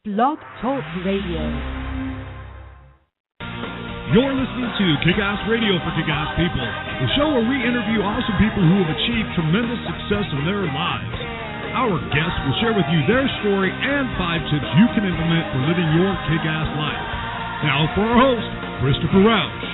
Blog Talk Radio. You're listening to KickAss Radio for KickAss People, the show where we interview awesome people who have achieved tremendous success in their lives. Our guests will share with you their story and 5 tips you can implement for living your kick-ass life. Now for our host, Christopher Rausch.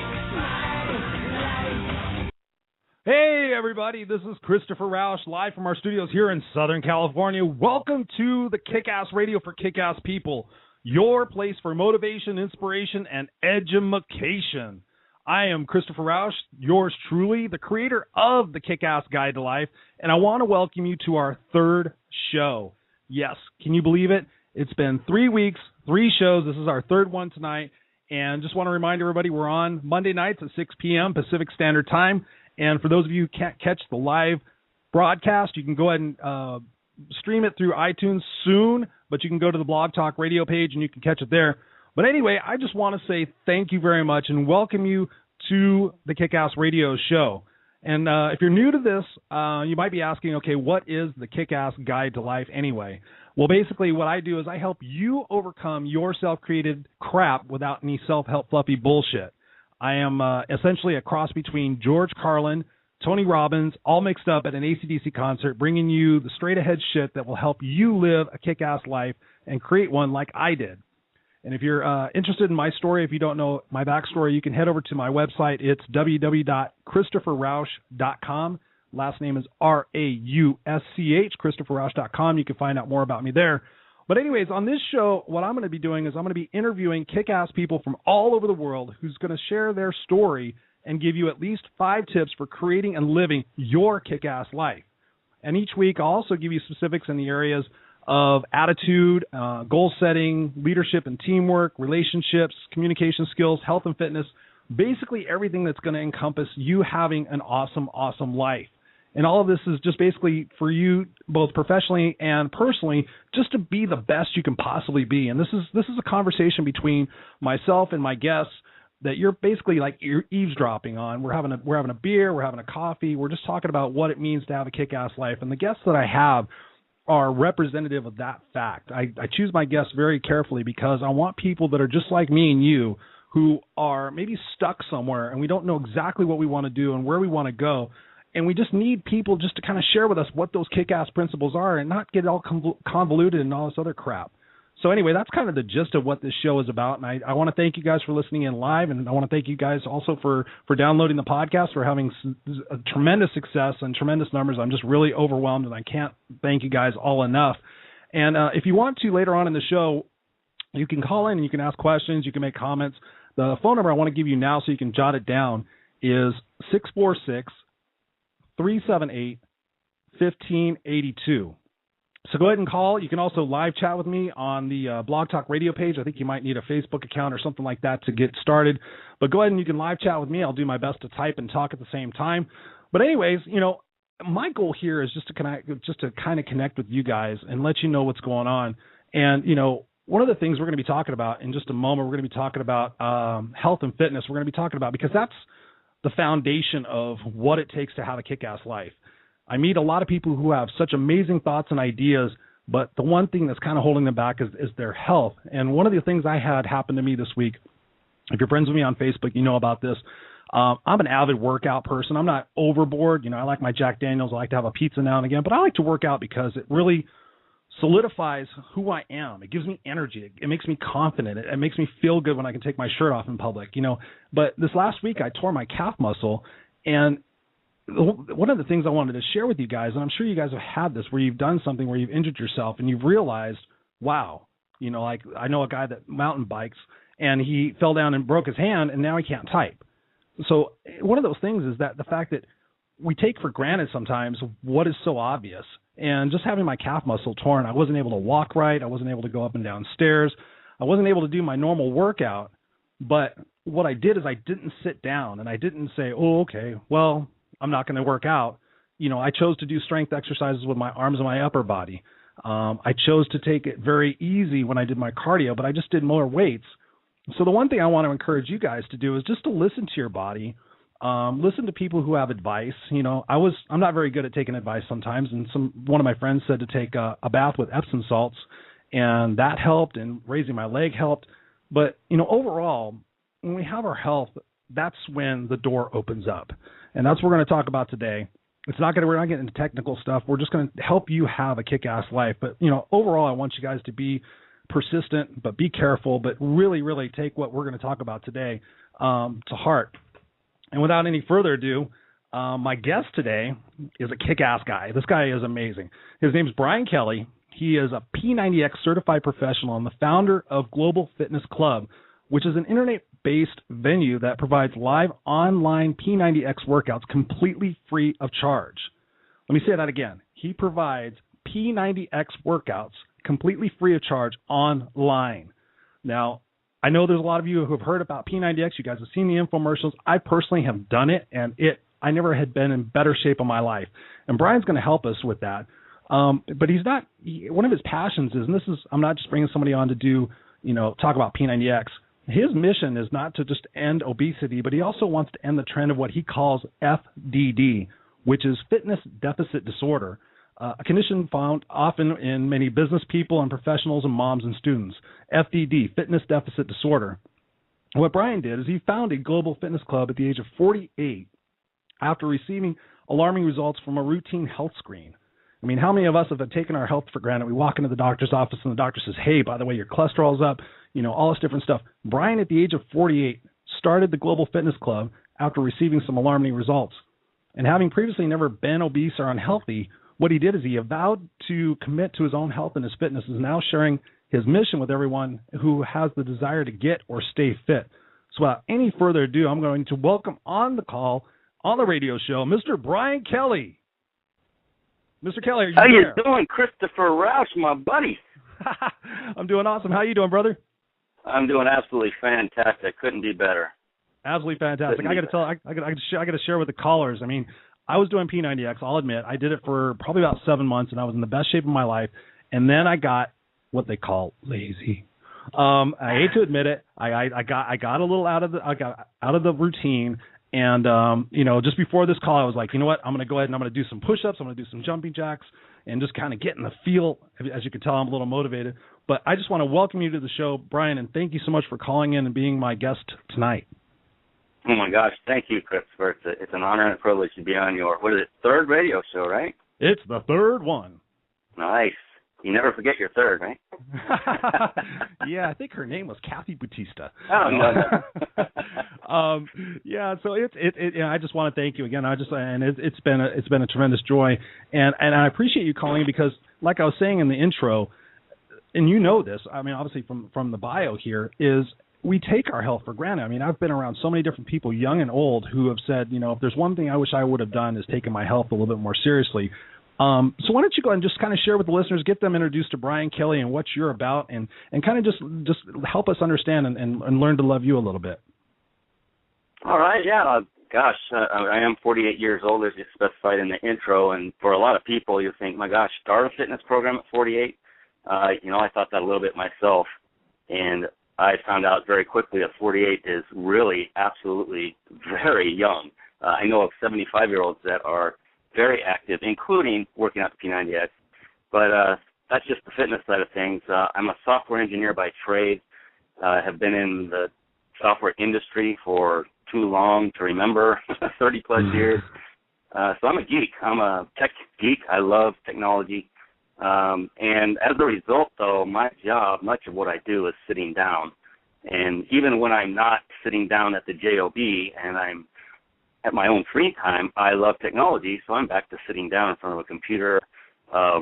Hey everybody, this is Christopher Rausch, live from our studios here in Southern California. Welcome to the KickAss Radio for KickAss People, your place for motivation, inspiration, and edumacation. I am Christopher Rausch, yours truly, the creator of the KickAss Guide to Life, and I want to welcome you to our 3rd show. Yes, can you believe it? It's been 3 weeks, 3 shows. This is our 3rd one tonight, and just want to remind everybody we're on Monday nights at 6 p.m. Pacific Standard Time. And for those of you who can't catch the live broadcast, you can go ahead and stream it through iTunes soon, but you can go to the Blog Talk Radio page and you can catch it there. But anyway, I just want to say thank you very much and welcome you to the KickAss Radio show. And if you're new to this, you might be asking, okay, what is the KickAss Guide to Life anyway? Well, basically what I do is I help you overcome your self-created crap without any self-help fluffy bullshit. I am essentially a cross between George Carlin, Tony Robbins, all mixed up at an AC/DC concert, bringing you the straight-ahead shit that will help you live a kick-ass life and create one like I did. And if you're interested in my story, if you don't know my backstory, you can head over to my website. It's www.christopherrausch.com. Last name is R-A-U-S-C-H, christopherrausch.com. You can find out more about me there. But anyways, on this show, what I'm going to be doing is I'm going to be interviewing kick-ass people from all over the world who's going to share their story and give you at least 5 tips for creating and living your kick-ass life. And each week, I'll also give you specifics in the areas of attitude, goal setting, leadership and teamwork, relationships, communication skills, health and fitness, basically everything that's going to encompass you having an awesome, awesome life. And all of this is just basically for you, both professionally and personally, just to be the best you can possibly be. And this is a conversation between myself and my guests that you're basically like you're eavesdropping on. We're having a beer, we're having a coffee, we're just talking about what it means to have a kick-ass life. And the guests that I have are representative of that fact. I choose my guests very carefully because I want people that are just like me and you who are maybe stuck somewhere and we don't know exactly what we want to do and where we want to go. And we just need people just to kind of share with us what those kick-ass principles are and not get all convoluted and all this other crap. So anyway, that's kind of the gist of what this show is about. And I want to thank you guys for listening in live. And I want to thank you guys also for downloading the podcast, for having a tremendous success and tremendous numbers. I'm just really overwhelmed, and I can't thank you guys all enough. And if you want to later on in the show, you can call in and you can ask questions. You can make comments. The phone number I want to give you now so you can jot it down is 646-378-1582. So go ahead and call. You can also live chat with me on the Blog Talk Radio page. I think you might need a Facebook account or something like that to get started. But go ahead and you can live chat with me. I'll do my best to type and talk at the same time. But anyways, my goal here is just to kind of connect with you guys and let you know what's going on. And, one of the things we're going to be talking about in just a moment, we're going to be talking about health and fitness. We're going to be talking about because that's the foundation of what it takes to have a kick-ass life. I meet a lot of people who have such amazing thoughts and ideas, but the one thing that's kind of holding them back is their health. And one of the things I had happen to me this week, if you're friends with me on Facebook, you know about this. I'm an avid workout person. I'm not overboard. I like my Jack Daniels. I like to have a pizza now and again, but I like to work out because it really solidifies who I am. It gives me energy. It makes me confident. It makes me feel good when I can take my shirt off in public, But this last week I tore my calf muscle, and one of the things I wanted to share with you guys, and I'm sure you guys have had this, where you've done something where you've injured yourself and you've realized, wow, like I know a guy that mountain bikes and he fell down and broke his hand and now he can't type. So one of those things is that the fact that we take for granted sometimes what is so obvious. And just having my calf muscle torn, I wasn't able to walk right. I wasn't able to go up and down stairs. I wasn't able to do my normal workout. But what I did is I didn't sit down and I didn't say, oh, okay, well, I'm not going to work out. I chose to do strength exercises with my arms and my upper body. I chose to take it very easy when I did my cardio, but I just did more weights. So the one thing I want to encourage you guys to do is just to listen to your body. Listen to people who have advice. I'm not very good at taking advice sometimes, and one of my friends said to take a bath with Epsom salts and that helped, and raising my leg helped. But, overall, when we have our health, that's when the door opens up. And that's what we're going to talk about today. We're not getting into technical stuff. We're just going to help you have a kick-ass life. But, overall, I want you guys to be persistent, but be careful, but really, really take what we're going to talk about today to heart. And without any further ado, my guest today is a kick-ass guy. This guy is amazing. His name is Brian Kelly. He is a P90X certified professional and the founder of Global Fitness Club, which is an internet-based venue that provides live online P90X workouts completely free of charge. Let me say that again. He provides P90X workouts completely free of charge online. Now, I know there's a lot of you who have heard about P90X. You guys have seen the infomercials. I personally have done it, and I never had been in better shape of my life. And Brian's going to help us with that. But one of his passions is, and I'm not just bringing somebody on to do, talk about P90X. His mission is not to just end obesity, but he also wants to end the trend of what he calls FDD, which is fitness deficit disorder, a condition found often in many business people and professionals and moms and students. FDD, fitness deficit disorder. What Brian did is he founded Global Fitness Club at the age of 48 after receiving alarming results from a routine health screen. I mean, how many of us have taken our health for granted? We walk into the doctor's office and the doctor says, hey, by the way, your cholesterol's up, all this different stuff. Brian, at the age of 48, started the Global Fitness Club after receiving some alarming results. And having previously never been obese or unhealthy, what he did is he vowed to commit to his own health and his fitness, is now sharing his mission with everyone who has the desire to get or stay fit. So without any further ado, I'm going to welcome on the call, on the radio show, Mr. Brian Kelly. Mr. Kelly, are you How there? you doing, Christopher Roush, my buddy? I'm doing awesome. How you doing, brother? I'm doing absolutely fantastic. Couldn't be better. Absolutely fantastic. I got to share with the callers. I mean, I was doing P90X. I'll admit, I did it for probably about 7 months, and I was in the best shape of my life. And then I got what they call lazy. I hate to admit it. I got a little out of the routine. And just before this call, I was like, you know what? I'm going to go ahead and I'm going to do some push-ups. I'm going to do some jumping jacks, and just kind of get in the feel. As you can tell, I'm a little motivated. But I just want to welcome you to the show, Brian, and thank you so much for calling in and being my guest tonight. Oh, my gosh. Thank you, Christopher. It's an honor and a privilege to be on your, third radio show, right? It's the third one. Nice. You never forget your third, right? Yeah, I think her name was Kathy Bautista. Oh, no. Yeah, so I just want to thank you again. It's been a tremendous joy, and I appreciate you calling, because, like I was saying in the intro, and you know this, I mean, obviously from the bio here, is we take our health for granted. I mean, I've been around so many different people, young and old, who have said, if there's one thing I wish I would have done is taken my health a little bit more seriously. So why don't you go ahead and just kind of share with the listeners, get them introduced to Brian Kelly and what you're about, and kind of just help us understand and learn to love you a little bit. All right, yeah. Gosh, I am 48 years old, as you specified in the intro, and for a lot of people, you think, my gosh, start a fitness program at 48? I thought that a little bit myself, and I found out very quickly that 48 is really absolutely very young. I know of 75-year-olds that are very active, including working out the P90X. But that's just the fitness side of things. I'm a software engineer by trade. Have been in the software industry for too long to remember, 30-plus years. So I'm a geek. I'm a tech geek. I love technology. And as a result, though, my job, much of what I do is sitting down. And even when I'm not sitting down at the JOB and I'm at my own free time, I love technology, so I'm back to sitting down in front of a computer,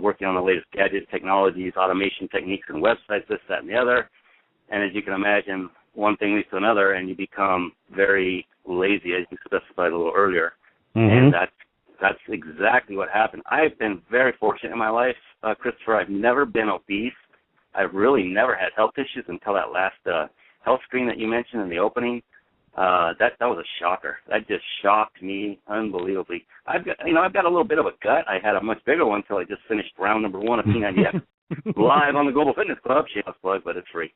working on the latest gadgets, technologies, automation techniques, and websites, this, that, and the other. And as you can imagine, one thing leads to another, and you become very lazy, as you specified a little earlier. Mm-hmm. And that's exactly what happened. I've been very fortunate in my life, Christopher. I've never been obese. I've really never had health issues until that last health screen that you mentioned in the opening. That was a shocker. That just shocked me unbelievably. I've got a little bit of a gut. I had a much bigger one until I just finished round number 1 of P90X live on the Global Fitness Club. Shameless plug, but it's free.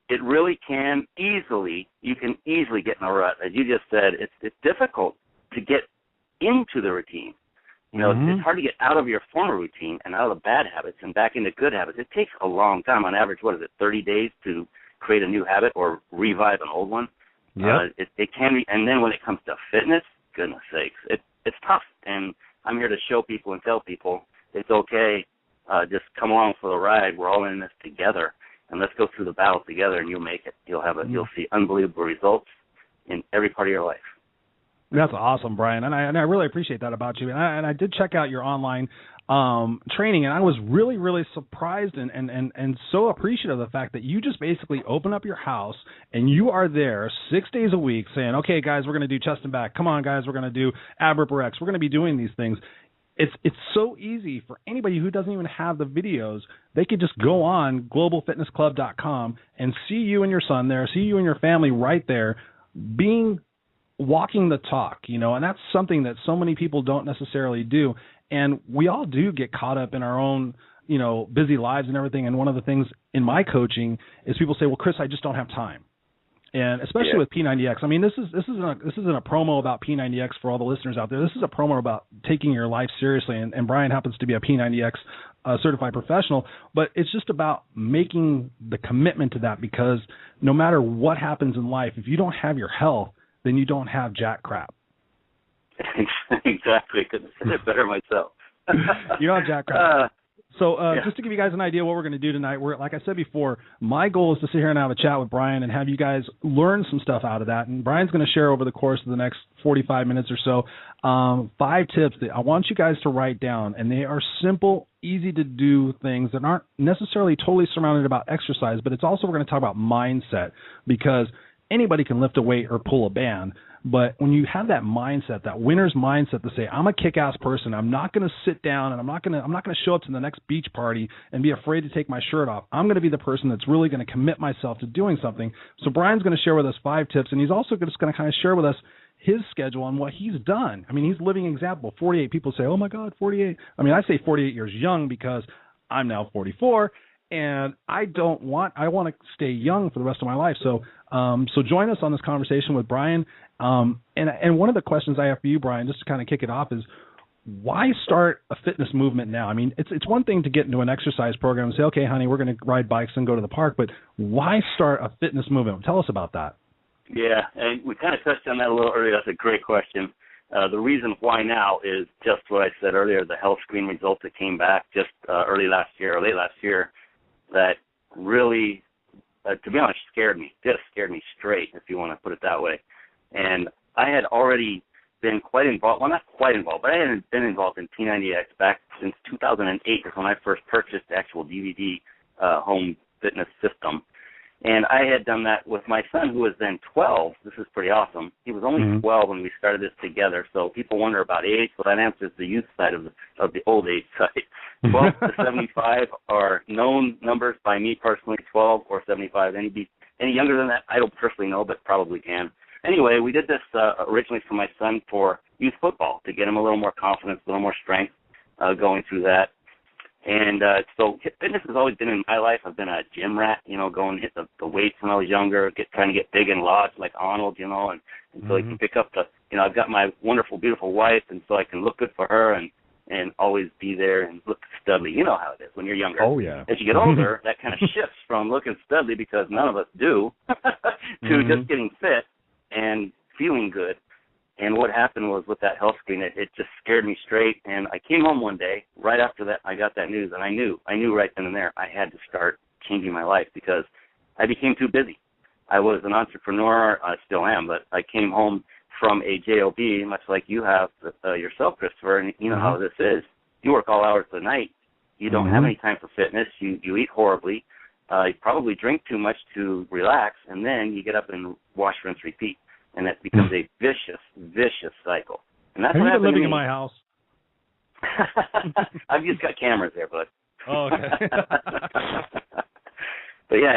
It really can easily get in a rut. As you just said, it's difficult to get into the routine. You know, it's hard to get out of your former routine and out of the bad habits and back into good habits. It takes a long time. On average, 30 days to create a new habit or revive an old one? Yeah. It can be. And then when it comes to fitness, goodness sakes, it's tough. And I'm here to show people and tell people it's okay. Just come along for the ride. We're all in this together. And let's go through the battle together, and you'll make it. You'll see unbelievable results in every part of your life. That's awesome, Brian, and I really appreciate that about you. And I did check out your online training, and I was really, really surprised and so appreciative of the fact that you just basically open up your house and you are there 6 days a week saying, okay, guys, we're going to do chest and back. Come on, guys, we're going to do ab rip rex. We're going to be doing these things. It's so easy for anybody who doesn't even have the videos. They could just go on globalfitnessclub.com and see you and your son there, see you and your family right there walking the talk, you know, and that's something that so many people don't necessarily do. And we all do get caught up in our own, you know, busy lives and everything. And one of the things in my coaching is people say, well, Chris, I just don't have time. And especially with P90X, I mean, this isn't a promo about P90X for all the listeners out there. This is a promo about taking your life seriously. And Brian happens to be a P90X certified professional, but it's just about making the commitment to that, because no matter what happens in life, if you don't have your health, then you don't have jack crap. Exactly. Couldn't have said it better myself. You don't have jack crap. Just to give you guys an idea what we're going to do tonight, like I said before, my goal is to sit here and have a chat with Brian and have you guys learn some stuff out of that. And Brian's going to share over the course of the next 45 minutes or so 5 tips that I want you guys to write down. And they are simple, easy to do things that aren't necessarily totally surrounded about exercise, but it's also we're going to talk about mindset, because anybody can lift a weight or pull a band. But when you have that mindset, that winner's mindset to say, I'm a kick-ass person, I'm not going to sit down and I'm not going to show up to the next beach party and be afraid to take my shirt off. I'm going to be the person that's really going to commit myself to doing something. So Brian's going to share with us 5 tips, and he's also just going to kind of share with us his schedule on what he's done. I mean, he's a living example. 48 people say, oh, my God, 48. I mean, I say 48 years young because I'm now 44. And I want to stay young for the rest of my life. So join us on this conversation with Brian. And one of the questions I have for you, Brian, just to kind of kick it off, is why start a fitness movement now? I mean, it's one thing to get into an exercise program and say, okay, honey, we're going to ride bikes and go to the park, but why start a fitness movement? Tell us about that. Yeah, and we kind of touched on that a little earlier. That's a great question. The reason why now is just what I said earlier, the health screen results that came back just late last year, that really, to be honest, scared me straight, if you want to put it that way. And I had already been quite involved, well, not quite involved, but I hadn't been involved in P90X back since 2008 is when I first purchased the actual DVD home fitness system. And I had done that with my son, who was then 12. This is pretty awesome. He was only 12 when we started this together. So people wonder about age. Well, that answers the youth side of the old age side. 12 to 75 are known numbers by me personally, 12 or 75. Any younger than that, I don't personally know, but probably can. Anyway, we did this originally for my son for youth football to get him a little more confidence, a little more strength going through that. And so fitness has always been in my life. I've been a gym rat, you know, going hit the weights when I was younger, trying to get big and large like Arnold, you know, and so I can pick up I've got my wonderful, beautiful wife, and so I can look good for her and always be there and look studly. You know how it is when you're younger. Oh, yeah. As you get older, that kind of shifts from looking studly, because none of us do, to just getting fit and feeling good. And what happened was with that health screen, it just scared me straight. And I came home one day, right after that, I got that news, and I knew right then and there I had to start changing my life, because I became too busy. I was an entrepreneur, I still am, but I came home from a JOB, much like you have yourself, Christopher, and you know how this is. You work all hours of the night. You don't have any time for fitness. You eat horribly. You probably drink too much to relax, and then you get up and wash, rinse, repeat. And that becomes a vicious cycle. And that's what happened living to me. in my house. I've just got cameras there, bud. Oh, okay. But yeah,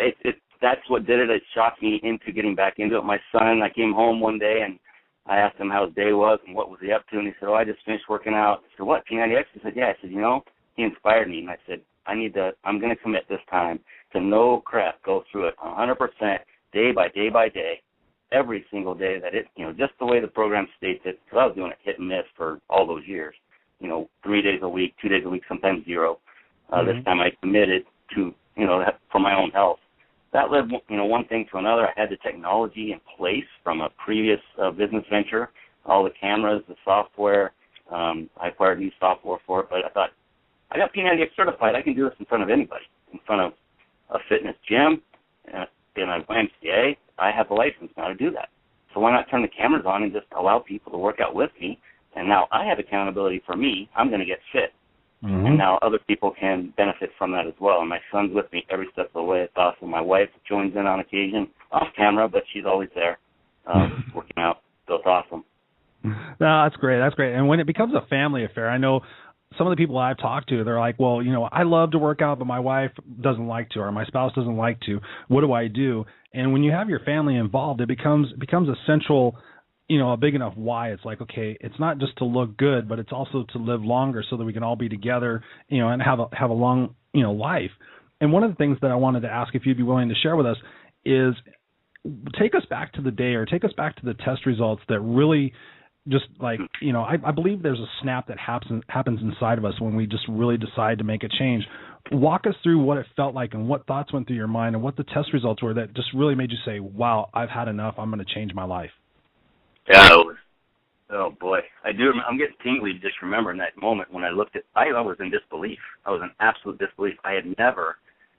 that's what did it. It shocked me into getting back into it. My son, I came home one day and I asked him how his day was and what was he up to, and he said, I just finished working out. I said, what, P90X? He said, yeah. I said, he inspired me, and I said, I'm going to commit this time to no crap, go through it 100%, day by day by day. Every single day that just the way the program states it, because I was doing it hit and miss for all those years. 3 days a week, 2 days a week, sometimes zero. This time I committed to, for my own health. That led, one thing to another. I had the technology in place from a previous business venture, all the cameras, the software. I acquired new software for it, but I thought, I got P90X certified. I can do this in front of anybody, in front of a fitness gym, in a YMCA. I have the license now to do that. So why not turn the cameras on and just allow people to work out with me? And now I have accountability for me. I'm going to get fit. And now other people can benefit from that as well. And my son's with me every step of the way. It's awesome. My wife joins in on occasion, off camera, but she's always there working out. So it's awesome. No, that's great. That's great. And when it becomes a family affair, I know some of the people I've talked to, they're like, well, I love to work out, but my wife doesn't like to, or my spouse doesn't like to. What do I do? And when you have your family involved, it becomes a central, a big enough why. It's like, okay, it's not just to look good, but it's also to live longer so that we can all be together, and have a long, life. And one of the things that I wanted to ask, if you'd be willing to share with us, is take us back to the day, or take us back to the test results that really just like, I believe there's a snap that happens inside of us when we just really decide to make a change. Walk us through what it felt like and what thoughts went through your mind and what the test results were that just really made you say, wow, I've had enough. I'm going to change my life. Yeah, oh boy. I do. I'm getting tingly just remembering that moment when I looked at, I was in disbelief. I was in absolute disbelief. They had never,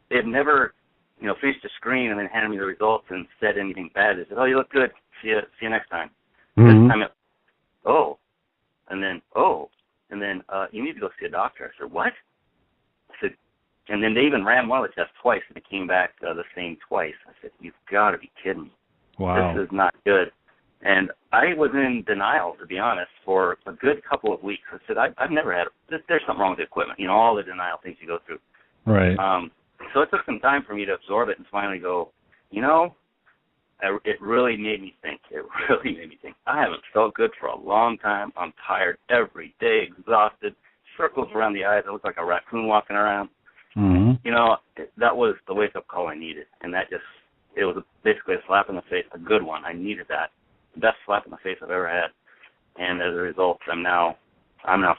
finished the screen and then handed me the results and said anything bad. They said, oh, you look good. See you next time. This time you need to go see a doctor. I said, what? I said, and then they even ran one of the tests twice, and it came back the same twice. I said, you've got to be kidding me. Wow. This is not good. And I was in denial, to be honest, for a good couple of weeks. I said, I've never had, there's something wrong with the equipment, all the denial things you go through. Right. So it took some time for me to absorb it and finally go, it really made me think. I haven't felt good for a long time. I'm tired every day, exhausted, circles around the eyes. I look like a raccoon walking around. That was the wake-up call I needed. And it was basically a slap in the face, a good one. I needed that. The best slap in the face I've ever had. And as a result, I'm now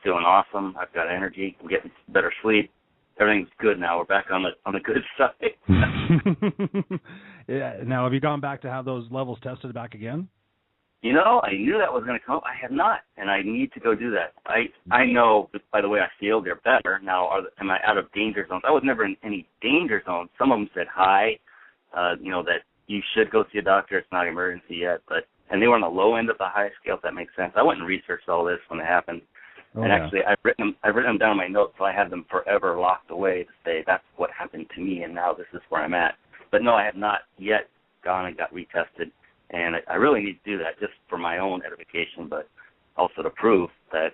feeling awesome. I've got energy. I'm getting better sleep. Everything's good now. We're back on the good side. Yeah. Now, have you gone back to have those levels tested back again? I knew that was going to come up. I have not, and I need to go do that. I know, by the way I feel, they're better. Now, am I out of danger zones? I was never in any danger zones. Some of them said high, that you should go see a doctor. It's not an emergency yet, and they were on the low end of the high scale, if that makes sense. I went and researched all this when it happened. Actually, I've written them down in my notes, so I have them forever locked away to say that's what happened to me, and now this is where I'm at. But no, I have not yet gone and got retested, and I really need to do that just for my own edification, but also to prove that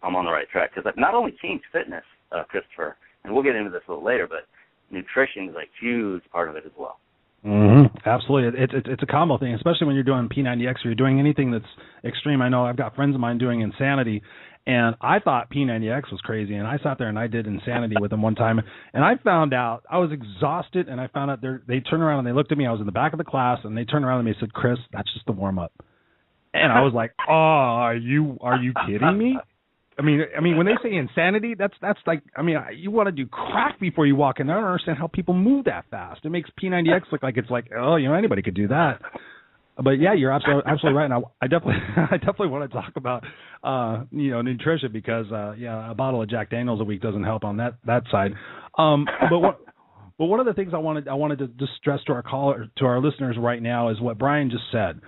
I'm on the right track. Because I've not only changed fitness, Christopher, and we'll get into this a little later, but nutrition is a huge part of it as well. Absolutely. It's a combo thing, especially when you're doing P90X or you're doing anything that's extreme. I know I've got friends of mine doing Insanity, and I thought P90X was crazy, and I sat there and I did Insanity with them one time, and I found out I was exhausted, and I found out they turned around and they looked at me. I was in the back of the class, and they turned around at me and said, Chris, that's just the warm-up. And I was like, oh, are you kidding me? I mean, when they say Insanity, that's like, you want to do crack before you walk in. I don't understand how people move that fast. It makes P90X look like it's like, oh, anybody could do that. But yeah, you're absolutely right. And I definitely want to talk about, nutrition because, a bottle of Jack Daniels a week doesn't help on that side. But one of the things I wanted to just stress to our listeners right now is what Brian just said.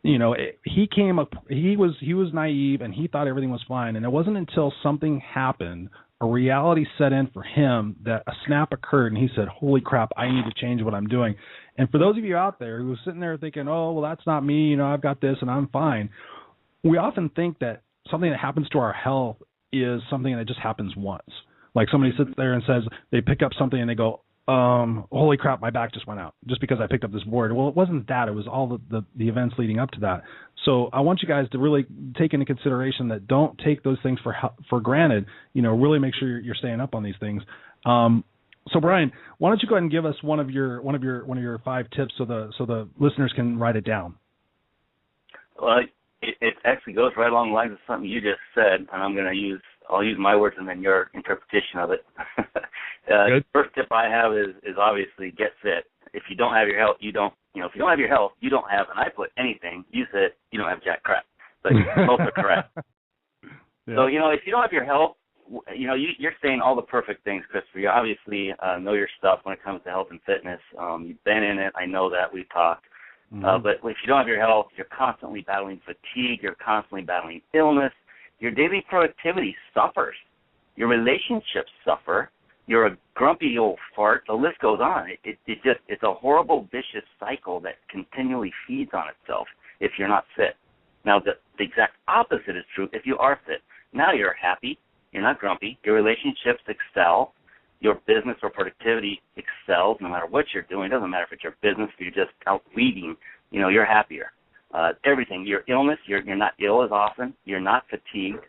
He came up, he was naive and he thought everything was fine. And it wasn't until something happened, a reality set in for him, that a snap occurred and he said, holy crap, I need to change what I'm doing. And for those of you out there who are sitting there thinking, oh, well, that's not me, I've got this and I'm fine. We often think that something that happens to our health is something that just happens once. Like somebody sits there and says, they pick up something and they go, holy crap, my back just went out just because I picked up this board. Well, it wasn't that. It was all the events leading up to that. So I want you guys to really take into consideration that don't take those things for granted. Really make sure you're staying up on these things. So Brian, why don't you go ahead and give us one of your 5 tips so the listeners can write it down. Well, it actually goes right along the lines of something you just said, and I'm going to use I'll use my words and then your interpretation of it. First tip I have is obviously get fit. If you don't have your health, you don't have, and I put anything, you said you don't have jack crap. But both are correct. Yeah. So, if you don't have your health, you're saying all the perfect things, Christopher. You obviously know your stuff when it comes to health and fitness. You've been in it. I know that. We've talked. But if you don't have your health, you're constantly battling fatigue. You're constantly battling illness. Your daily productivity suffers. Your relationships suffer. You're a grumpy old fart. The list goes on. It's a horrible, vicious cycle that continually feeds on itself if you're not fit. Now, the exact opposite is true if you are fit. Now you're happy. You're not grumpy. Your relationships excel. Your business or productivity excels no matter what you're doing. It doesn't matter if it's your business, if you're just out weeding, you're happier. Everything. Your illness, you're not ill as often. You're not fatigued.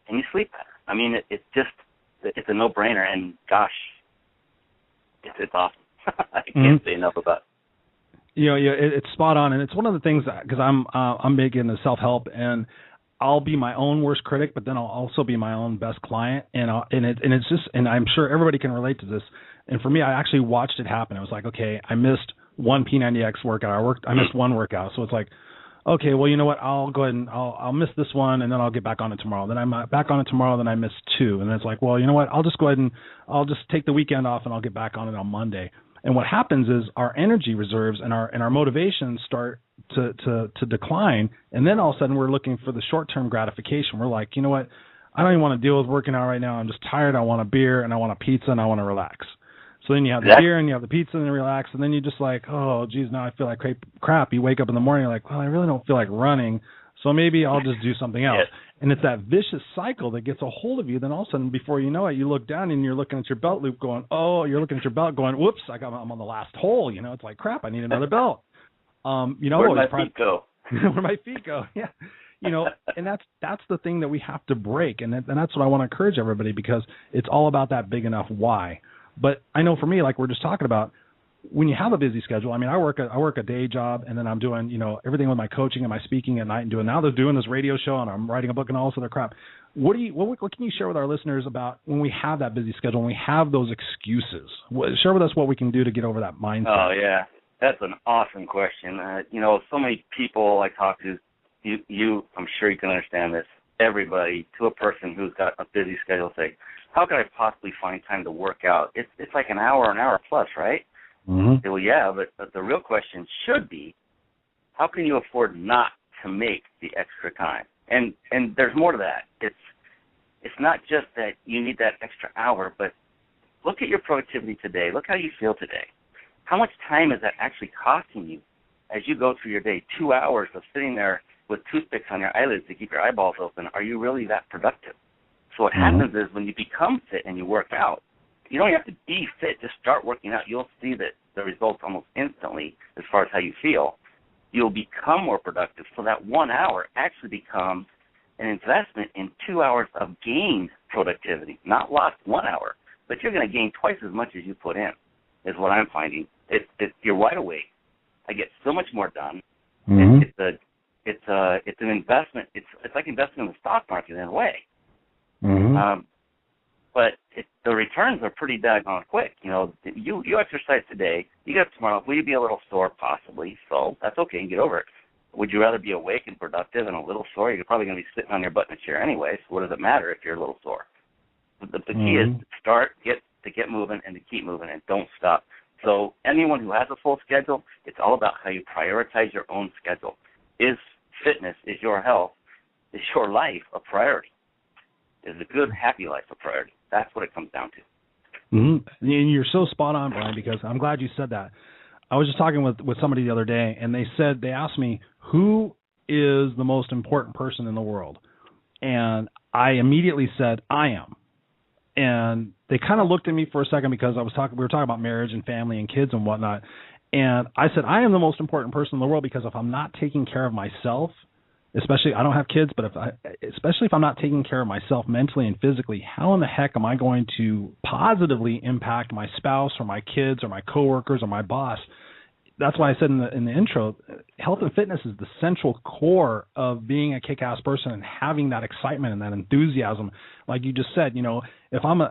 And you sleep better. I mean, it's a no-brainer. And, gosh, it's awesome. I can't say enough about it. It's spot on, and it's one of the things because I'm big into self-help, and I'll be my own worst critic, but then I'll also be my own best client, and it's just, and I'm sure everybody can relate to this. And for me, I actually watched it happen. I was like, okay, I missed one P90X workout. I missed one workout, so it's like, okay, well, you know what? I'll go ahead and I'll miss this one, and then I'll get back on it tomorrow. Then I'm back on it tomorrow. Then I missed two, and it's like, well, you know what? I'll just go ahead and I'll just take the weekend off, and I'll get back on it on Monday. And what happens is our energy reserves and our motivations start to decline, and then all of a sudden we're looking for the short-term gratification. We're like, you know what? I don't even want to deal with working out right now. I'm just tired. I want a beer, and I want a pizza, and I want to relax. So then you have the beer, and you have the pizza, and you relax, and then you just like, oh, geez, now I feel like crap. You wake up in the morning, you're like, well, I really don't feel like running, so maybe I'll just do something else. Yes. And it's that vicious cycle that gets a hold of you. Then all of a sudden, before you know it, you look down and you're looking at your belt loop going, you're looking at your belt going, whoops, I'm on the last hole. It's like, crap, I need another belt. Where'd my feet go? Where my feet go, yeah. And that's the thing that we have to break. And that's what I want to encourage everybody, because it's all about that big enough why. But I know for me, like we're just talking about, when you have a busy schedule, I mean, I work a day job, and then I'm doing, everything with my coaching and my speaking at night, and now they're doing this radio show, and I'm writing a book and all this other crap. What can you share with our listeners about when we have that busy schedule, when we have those excuses? Share with us what we can do to get over that mindset. Oh, yeah. That's an awesome question. So many people I talk to, I'm sure you can understand this, everybody, to a person who's got a busy schedule, say, how could I possibly find time to work out? It's like an hour plus, right? Mm-hmm. Well, yeah, but the real question should be, how can you afford not to make the extra time? And there's more to that. It's not just that you need that extra hour, but look at your productivity today. Look how you feel today. How much time is that actually costing you as you go through your day? 2 hours of sitting there with toothpicks on your eyelids to keep your eyeballs open. Are you really that productive? So what happens is when you become fit and you work out, you don't have to be fit. Just start working out. You'll see that the results almost instantly as far as how you feel. You'll become more productive. So that 1 hour actually becomes an investment in 2 hours of gained productivity, not lost 1 hour. But you're going to gain twice as much as you put in, is what I'm finding. You're wide awake. I get so much more done. Mm-hmm. It's an investment. It's like investing in the stock market in a way. Mm-hmm. But the returns are pretty daggone quick. You exercise today, you get up tomorrow. Will you be a little sore? Possibly. So that's okay. You get over it. Would you rather be awake and productive and a little sore? You're probably going to be sitting on your butt in a chair anyway, so what does it matter if you're a little sore? The key is to get moving and to keep moving and don't stop. So anyone who has a full schedule, it's all about how you prioritize your own schedule. Is fitness, is your health, is your life a priority? Is a good, happy life a priority? That's what it comes down to. Mm-hmm. And you're so spot on, Brian, because I'm glad you said that. I was just talking with somebody the other day, and they asked me, who is the most important person in the world? And I immediately said, I am. And they kind of looked at me for a second because we were talking about marriage and family and kids and whatnot. And I said, I am the most important person in the world, because if I'm not taking care of myself, especially, I don't have kids, but especially if I'm not taking care of myself mentally and physically, how in the heck am I going to positively impact my spouse or my kids or my coworkers or my boss that's why I said in the intro, health and fitness is the central core of being a kick-ass person and having that excitement and that enthusiasm. Like you just said, if I'm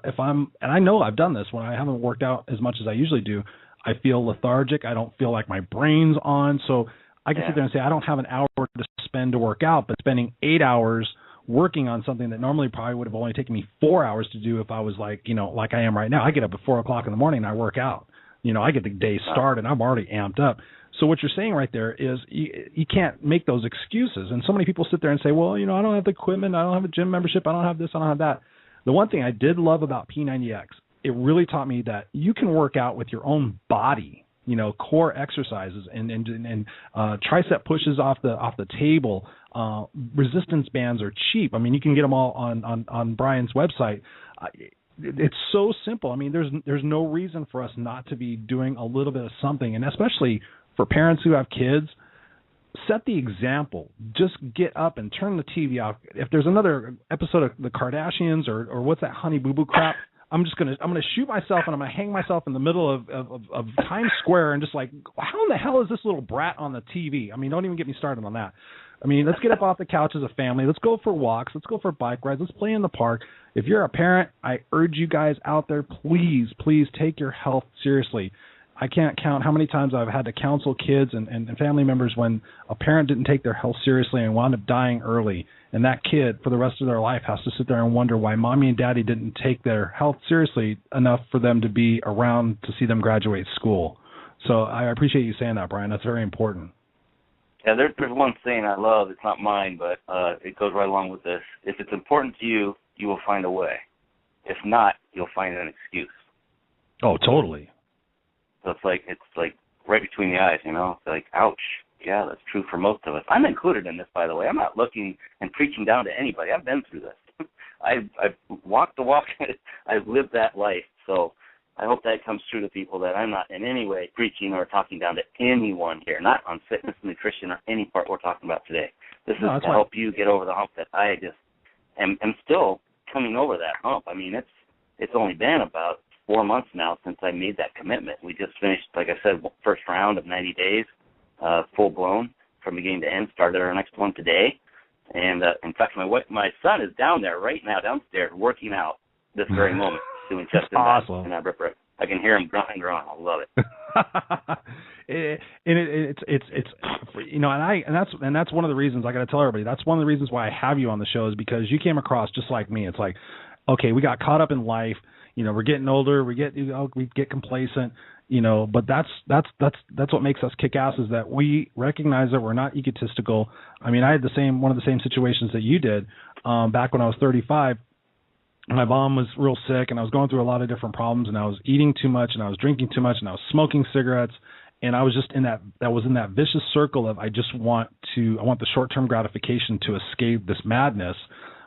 and I know I've done this when I haven't worked out as much as I usually do, I feel lethargic. I don't feel like my brain's on. So I can sit there and say I don't have an hour to spend to work out, but spending 8 hours working on something that normally probably would have only taken me 4 hours to do if I was like I am right now. I get up at 4 o'clock in the morning and I work out. I get the day started and I'm already amped up. So what you're saying right there is you can't make those excuses. And so many people sit there and say, well, I don't have the equipment. I don't have a gym membership. I don't have this. I don't have that. The one thing I did love about P90X, it really taught me that you can work out with your own body, core exercises and tricep pushes off the table. Resistance bands are cheap. I mean, you can get them all on Brian's website. It's so simple. I mean, there's no reason for us not to be doing a little bit of something, and especially for parents who have kids, set the example. Just get up and turn the TV off. If there's another episode of the Kardashians or what's that Honey Boo Boo crap, I'm gonna shoot myself and I'm gonna hang myself in the middle of Times Square and just like, how in the hell is this little brat on the TV? I mean, don't even get me started on that. I mean, let's get up off the couch as a family. Let's go for walks. Let's go for bike rides. Let's play in the park. If you're a parent, I urge you guys out there, please take your health seriously. I can't count how many times I've had to counsel kids and family members when a parent didn't take their health seriously and wound up dying early. And that kid, for the rest of their life, has to sit there and wonder why mommy and daddy didn't take their health seriously enough for them to be around to see them graduate school. So I appreciate you saying that, Brian. That's very important. Yeah, there's one saying I love. It's not mine, but it goes right along with this. If it's important to you, you will find a way. If not, you'll find an excuse. Oh, totally. So it's like right between the eyes, It's like, ouch. Yeah, that's true for most of us. I'm included in this, by the way. I'm not looking and preaching down to anybody. I've been through this. I've walked the walk. I've lived that life. So I hope that comes through to people that I'm not in any way preaching or talking down to anyone here, not on fitness, nutrition, or any part we're talking about today. This is to help you get over the hump that I just am still coming over that hump. I mean, it's only been about 4 months now since I made that commitment. We just finished, like I said, first round of 90 days, full blown from beginning to end. Started our next one today. And in fact, my son is down there right now, downstairs, working out this very moment. Doing chest and back, and I can hear him grunting. I love it. And that's one of the reasons I got to tell everybody. That's one of the reasons why I have you on the show is because you came across just like me. It's like, okay, we got caught up in life. We're getting older. We get complacent. But that's what makes us kick ass is that we recognize that we're not egotistical. I mean, I had one of the same situations that you did back when I was 35. My mom was real sick, and I was going through a lot of different problems, and I was eating too much, and I was drinking too much, and I was smoking cigarettes, and I was just in that vicious circle of I want the short-term gratification to escape this madness.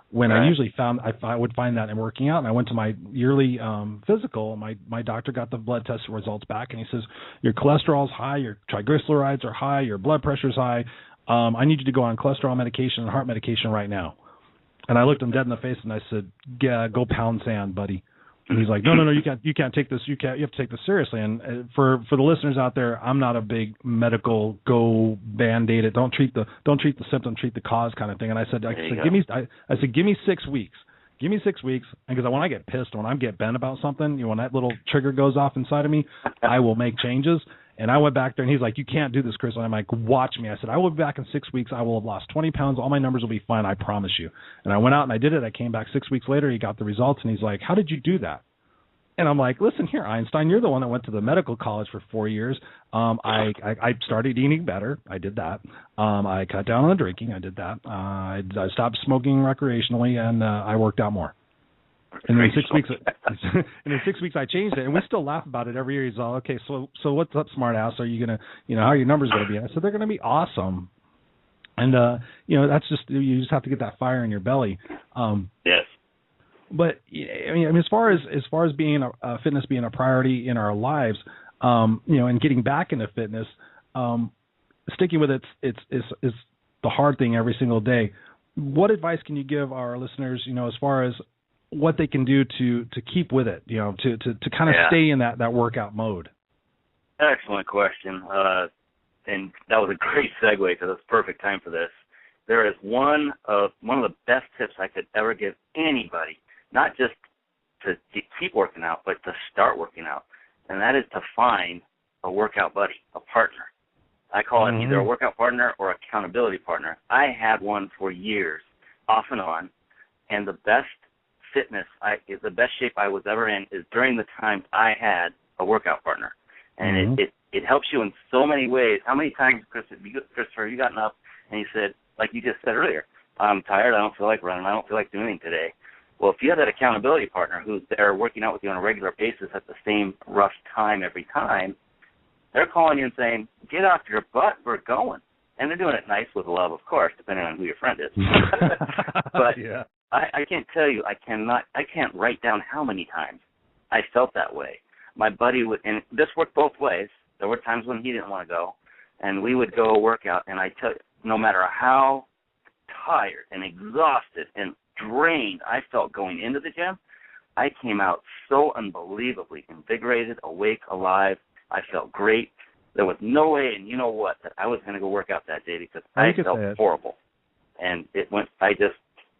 When I usually I would find that in working out, and I went to my yearly physical, and my doctor got the blood test results back, and he says, your cholesterol's high, your triglycerides are high, your blood pressure's high. I need you to go on cholesterol medication and heart medication right now. And I looked him dead in the face and I said, "Yeah, go pound sand, buddy." And he's like, "No, you can't take this. You have to take this seriously." And for the listeners out there, I'm not a big medical go band-aid it. Don't treat the symptom, treat the cause kind of thing. And I said, give me 6 weeks. Give me 6 weeks, because when I get pissed, when I get bent about something, when that little trigger goes off inside of me, I will make changes. And I went back there, and he's like, "You can't do this, Chris." And I'm like, "Watch me." I said, "I will be back in 6 weeks. I will have lost 20 pounds. All my numbers will be fine. I promise you." And I went out and I did it. I came back 6 weeks later. He got the results, and he's like, "How did you do that?" And I'm like, "Listen here, Einstein, you're the one that went to the medical college for 4 years. I started eating better. I did that. I cut down on the drinking. I did that. I stopped smoking recreationally, and I worked out more." And in 6 weeks, I changed it, and we still laugh about it every year. He's all, "Okay, so what's up, smart ass? Are you gonna, how are your numbers gonna be?" And I said, "They're gonna be awesome." And that's just, you just have to get that fire in your belly. Yes. But I mean, as far as being fitness being a priority in our lives, and getting back into fitness, sticking with it is the hard thing every single day. What advice can you give our listeners, as far as what they can do to keep with it, to kind of stay in that workout mode? Excellent question. And that was a great segue because it's perfect time for this. There is one of the best tips I could ever give anybody, not just to keep working out, but to start working out, and that is to find a workout buddy, a partner. I call it either a workout partner or accountability partner. I had one for years, off and on, and the best the best shape I was ever in is during the times I had a workout partner. And it helps you in so many ways. How many times, Christopher, have you gotten up and you said, like you just said earlier, I'm tired, I don't feel like running, I don't feel like doing anything today. Well, if you have that accountability partner who's there working out with you on a regular basis at the same rough time every time, they're calling you and saying, get off your butt, we're going. And they're doing it nice with love, of course, depending on who your friend is. But yeah. I can't tell you, I can't write down how many times I felt that way. My buddy would, and this worked both ways. There were times when he didn't want to go, and we would go work out, and I tell you, no matter how tired and exhausted and drained I felt going into the gym, I came out so unbelievably invigorated, awake, alive. I felt great. There was no way, and you know what, that I was going to go work out that day because I felt horrible. And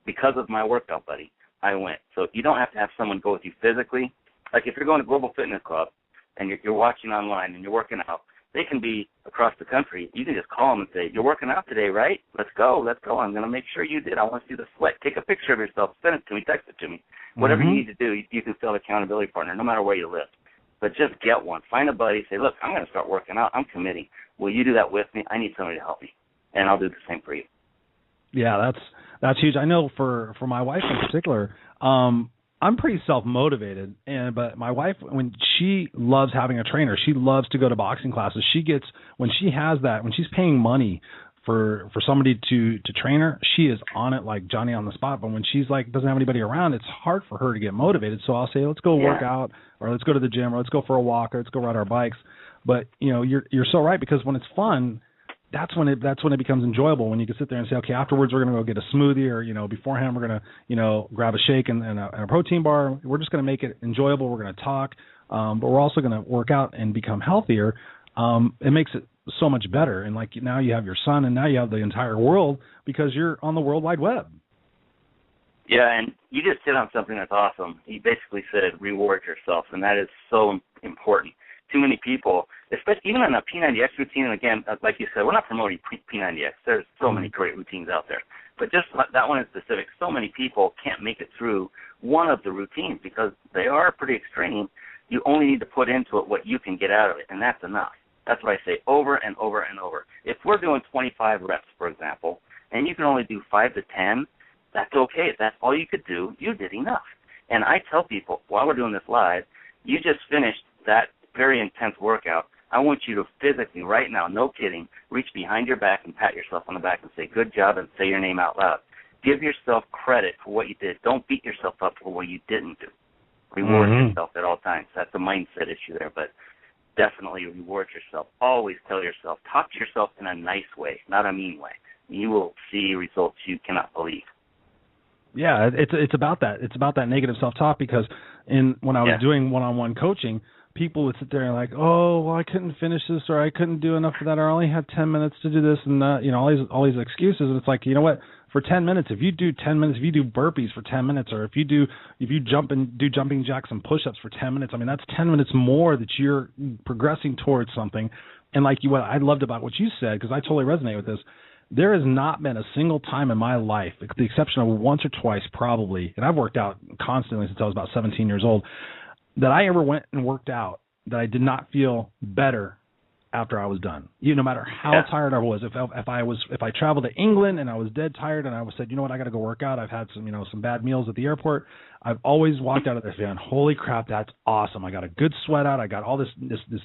because of my workout buddy, I went. So you don't have to have someone go with you physically. Like if you're going to Global Fitness Club and you're watching online and you're working out, they can be across the country. You can just call them and say, you're working out today, right? Let's go. I'm going to make sure you did. I want to see the sweat. Take a picture of yourself. Send it to me. Text it to me. Whatever you need to do, you can fill an accountability partner no matter where you live. But just get one. Find a buddy. Say, look, I'm going to start working out. I'm committing. Will you do that with me? I need somebody to help me. And I'll do the same for you. Yeah, that's huge. I know for my wife in particular, I'm pretty self-motivated, but my wife, when she loves having a trainer, she loves to go to boxing classes. When she's paying money for somebody to train her, she is on it like Johnny on the spot. But when she's like doesn't have anybody around, it's hard for her to get motivated. So I'll say, let's go work out, or let's go to the gym, or let's go for a walk, or let's go ride our bikes. But you're so right, because when it's fun, that's when it becomes enjoyable, when you can sit there and say, okay, afterwards we're going to go get a smoothie, or beforehand we're going to grab a shake and a protein bar. We're just going to make it enjoyable. We're going to talk, but we're also going to work out and become healthier. It makes it so much better. And like now you have your son, and now you have the entire world because you're on the World Wide Web. Yeah, and you just hit on something that's awesome. You basically said reward yourself, and that is so important. Too many people, especially even in a P90X routine, and again, like you said, we're not promoting P90X. There's so many great routines out there. But just that one in specific, so many people can't make it through one of the routines because they are pretty extreme. You only need to put into it what you can get out of it, and that's enough. That's what I say over and over and over. If we're doing 25 reps, for example, and you can only do 5 to 10, that's okay. If that's all you could do, you did enough. And I tell people, while we're doing this live, you just finished that very intense workout. I want you to physically, right now, no kidding, reach behind your back and pat yourself on the back and say, good job, and say your name out loud. Give yourself credit for what you did. Don't beat yourself up for what you didn't do. Reward yourself at all times. That's a mindset issue there, but definitely reward yourself. Always tell yourself, talk to yourself in a nice way, not a mean way. You will see results you cannot believe. Yeah, it's about that. It's about that negative self-talk, because when I was doing one-on-one coaching, people would sit there and like, oh, well, I couldn't finish this, or I couldn't do enough of that, or I only had 10 minutes to do this, and all these excuses. And it's like, you know what? For 10 minutes, if you do 10 minutes, if you do burpees for 10 minutes, or if you jump and do jumping jacks and push-ups for 10 minutes, I mean, that's 10 minutes more that you're progressing towards something. And like what I loved about what you said, because I totally resonate with this, there has not been a single time in my life, with the exception of once or twice probably, and I've worked out constantly since I was about 17 years old, that I ever went and worked out that I did not feel better after I was done. No matter how tired I was, if I traveled to England and I was dead tired and I said, you know what, I got to go work out. I've had some bad meals at the airport. I've always walked out of there saying, holy crap, that's awesome. I got a good sweat out. I got all this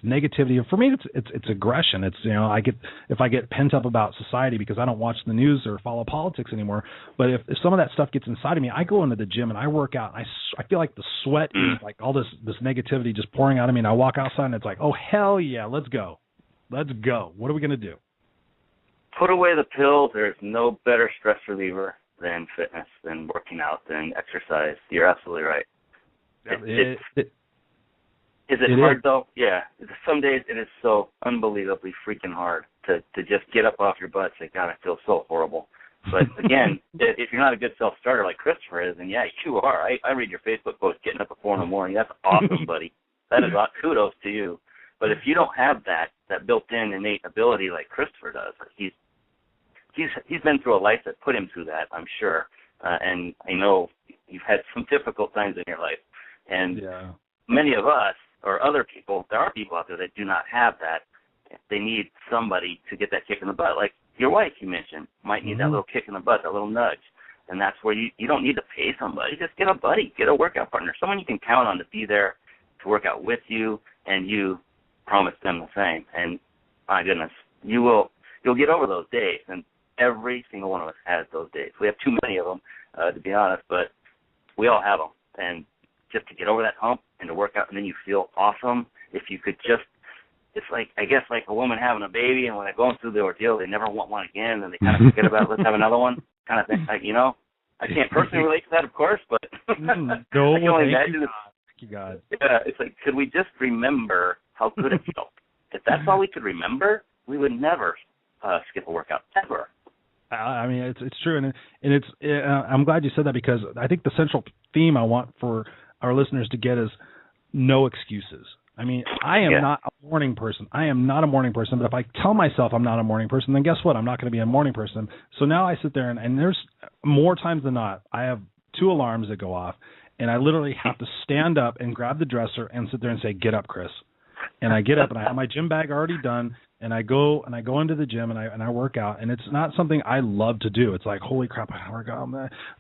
negativity. For me, it's aggression. It's if I get pent up about society because I don't watch the news or follow politics anymore. But if some of that stuff gets inside of me, I go into the gym and I work out. And I feel like the sweat is like all this negativity just pouring out of me. And I walk outside and it's like, oh hell yeah, let's go. Let's go. What are we going to do? Put away the pills. There's no better stress reliever than fitness, than working out, than exercise. You're absolutely right. It's Is it hard, though? Yeah. Some days it is so unbelievably freaking hard to just get up off your butt and say, God, I feel so horrible. But, again, if you're not a good self-starter like Christopher is, then, yeah, you are. I read your Facebook post getting up at 4 in the morning. That's awesome, buddy. That is kudos to you. But if you don't have that built-in innate ability like Christopher does, he's been through a life that put him through that, I'm sure. And I know you've had some difficult times in your life. And many of us or other people, there are people out there that do not have that. They need somebody to get that kick in the butt. Like your wife, you mentioned, might need that little kick in the butt, that little nudge. And that's where you don't need to pay somebody. Just get a buddy, get a workout partner, someone you can count on to be there to work out with you, and you promise them the same. And my goodness, you'll get over those days. And every single one of us has those days. We have too many of them, to be honest, but we all have them. And just to get over that hump and to work out, and then you feel awesome. If you could just, it's like, I guess, like a woman having a baby, and when they're going through the ordeal, they never want one again, and they kind of forget about it, let's have another one, kind of thing. Like, I can't personally relate to that, of course, but no, I can only imagine. Thank you, God. Yeah, it's like, could we just remember how good it felt? If that's all we could remember, we would never skip a workout, ever. I mean, it's true, and it's. I'm glad you said that, because I think the central theme I want for our listeners to get is no excuses. I mean, I am not a morning person. I am not a morning person, but if I tell myself I'm not a morning person, then guess what? I'm not going to be a morning person. So now I sit there, and there's more times than not, I have 2 alarms that go off, and I literally have to stand up and grab the dresser and sit there and say, get up, Chris. And I get up, and I have my gym bag already done, and I go into the gym, and I work out, and it's not something I love to do. It's like, holy crap, I work out.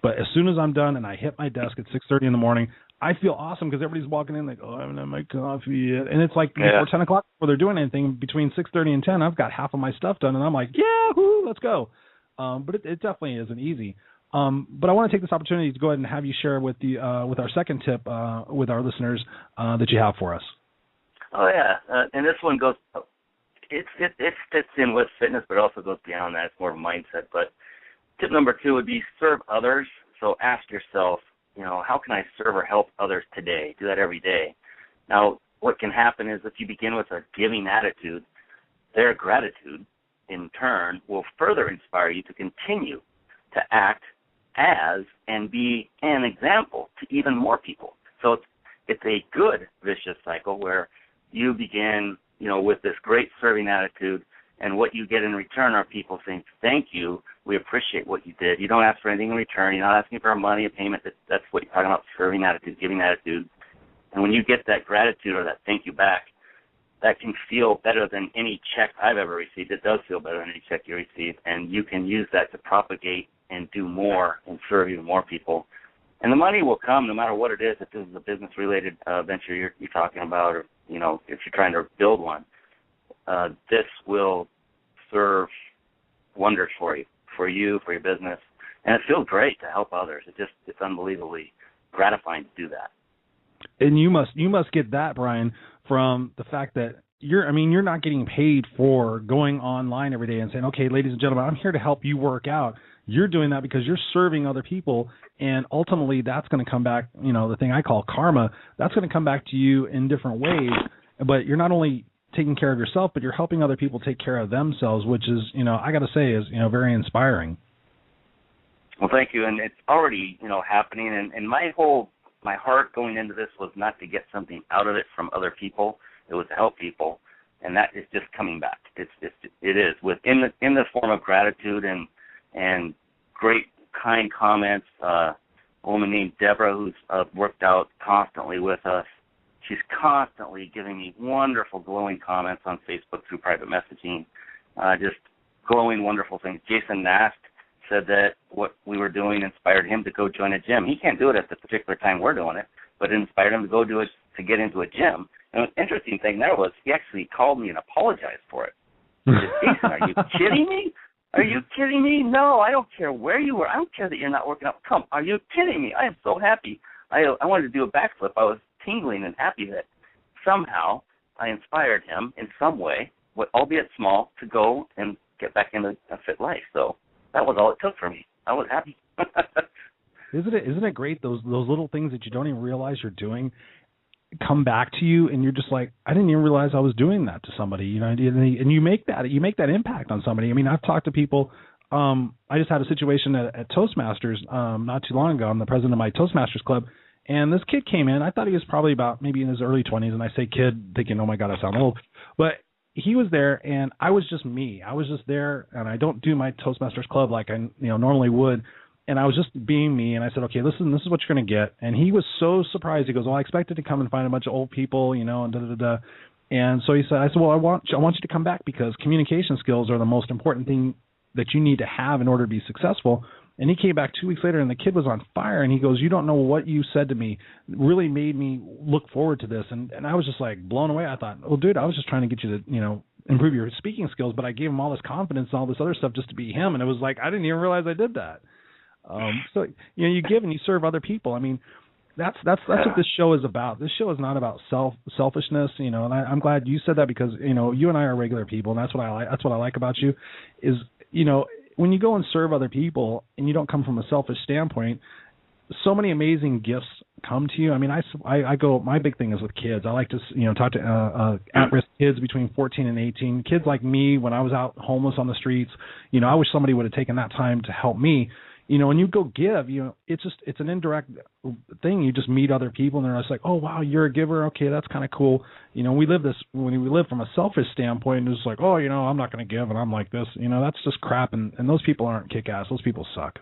But as soon as I'm done and I hit my desk at 6:30 in the morning, I feel awesome, because everybody's walking in like, I haven't had my coffee yet. And it's like before 10 o'clock, before they're doing anything, between 6:30 and 10, I've got half of my stuff done, and I'm like, yeah, let's go. But it definitely isn't easy. But I want to take this opportunity to go ahead and have you share with our second tip with our listeners that you have for us. Oh, yeah. And this one goes, it fits in with fitness, but it also goes beyond that. It's more of a mindset. But tip number 2 would be serve others. So ask yourself, how can I serve or help others today? Do that every day. Now, what can happen is if you begin with a giving attitude, their gratitude, in turn, will further inspire you to continue to act as and be an example to even more people. So it's a good vicious cycle where you begin, with this great serving attitude, and what you get in return are people saying, thank you, we appreciate what you did. You don't ask for anything in return. You're not asking for money, a payment. That's what you're talking about, serving attitude, giving attitude. And when you get that gratitude or that thank you back, that can feel better than any check I've ever received. It does feel better than any check you receive, and you can use that to propagate and do more and serve even more people. And the money will come no matter what it is, if this is a business-related venture you're talking about, or, if you're trying to build one. This will serve wonders for you, for your business. And it feels great to help others. It's unbelievably gratifying to do that. And you must get that, Brian, from the fact that you're not getting paid for going online every day and saying, okay, ladies and gentlemen, I'm here to help you work out. You're doing that because you're serving other people, and ultimately that's going to come back, the thing I call karma, that's going to come back to you in different ways. But you're not only taking care of yourself, but you're helping other people take care of themselves, which is, I got to say, is, very inspiring. Well, thank you. And it's already, happening. And my heart going into this was not to get something out of it from other people. It was to help people. And that is just coming back. It is in the form of gratitude and great, kind comments. A woman named Deborah, who's worked out constantly with us, she's constantly giving me wonderful, glowing comments on Facebook through private messaging, just glowing, wonderful things. Jason Nast said that what we were doing inspired him to go join a gym. He can't do it at the particular time we're doing it, but it inspired him to go do it, to get into a gym. And the interesting thing there was he actually called me and apologized for it. He said, Jason, are you kidding me? Are you kidding me? No, I don't care where you were. I don't care that you're not working out. Come, are you kidding me? I am so happy. I wanted to do a backflip. I was tingling and happy that somehow I inspired him in some way, albeit small, to go and get back into a fit life. So that was all it took for me. I was happy. Isn't it great, those little things that you don't even realize you're doing come back to you, and you're just like, I didn't even realize I was doing that to somebody, you know, and you make that impact on somebody. I mean, I've talked to people. I just had a situation at Toastmasters not too long ago. I'm the president of my Toastmasters club, and this kid came in. I thought he was probably about maybe in his early 20s, and I say kid thinking, oh my God, I sound old. But he was there, and I was just me. I was just there, and I don't do my Toastmasters club like I normally would. And I was just being me, and I said, okay, listen, this is what you're going to get. And he was so surprised. He goes, well, I expected to come and find a bunch of old people, you know, and da-da-da-da. And so I said, well, I want you to come back because communication skills are the most important thing that you need to have in order to be successful. And he came back 2 weeks later, and the kid was on fire. And he goes, you don't know what you said to me really made me look forward to this. And I was just like blown away. I thought, well, dude, I was just trying to get you to, you know, improve your speaking skills. But I gave him all this confidence and all this other stuff just to be him. And it was like, I didn't even realize I did that. So, you know, you give and you serve other people. I mean, that's what this show is about. This show is not about selfishness, you know, and I'm glad you said that because, you know, you and I are regular people, and that's what I like about you is, you know, when you go and serve other people and you don't come from a selfish standpoint, so many amazing gifts come to you. I mean, I go, my big thing is with kids. I like to, you know, talk to at-risk kids between 14 and 18, kids like me when I was out homeless on the streets. You know, I wish somebody would have taken that time to help me. You know, when you go give, you know, it's an indirect thing. You just meet other people, and they're just like, oh, wow, you're a giver. Okay, that's kind of cool. You know, when we live from a selfish standpoint, it's like, oh, you know, I'm not going to give, and I'm like this. You know, that's just crap, and those people aren't kick-ass. Those people suck.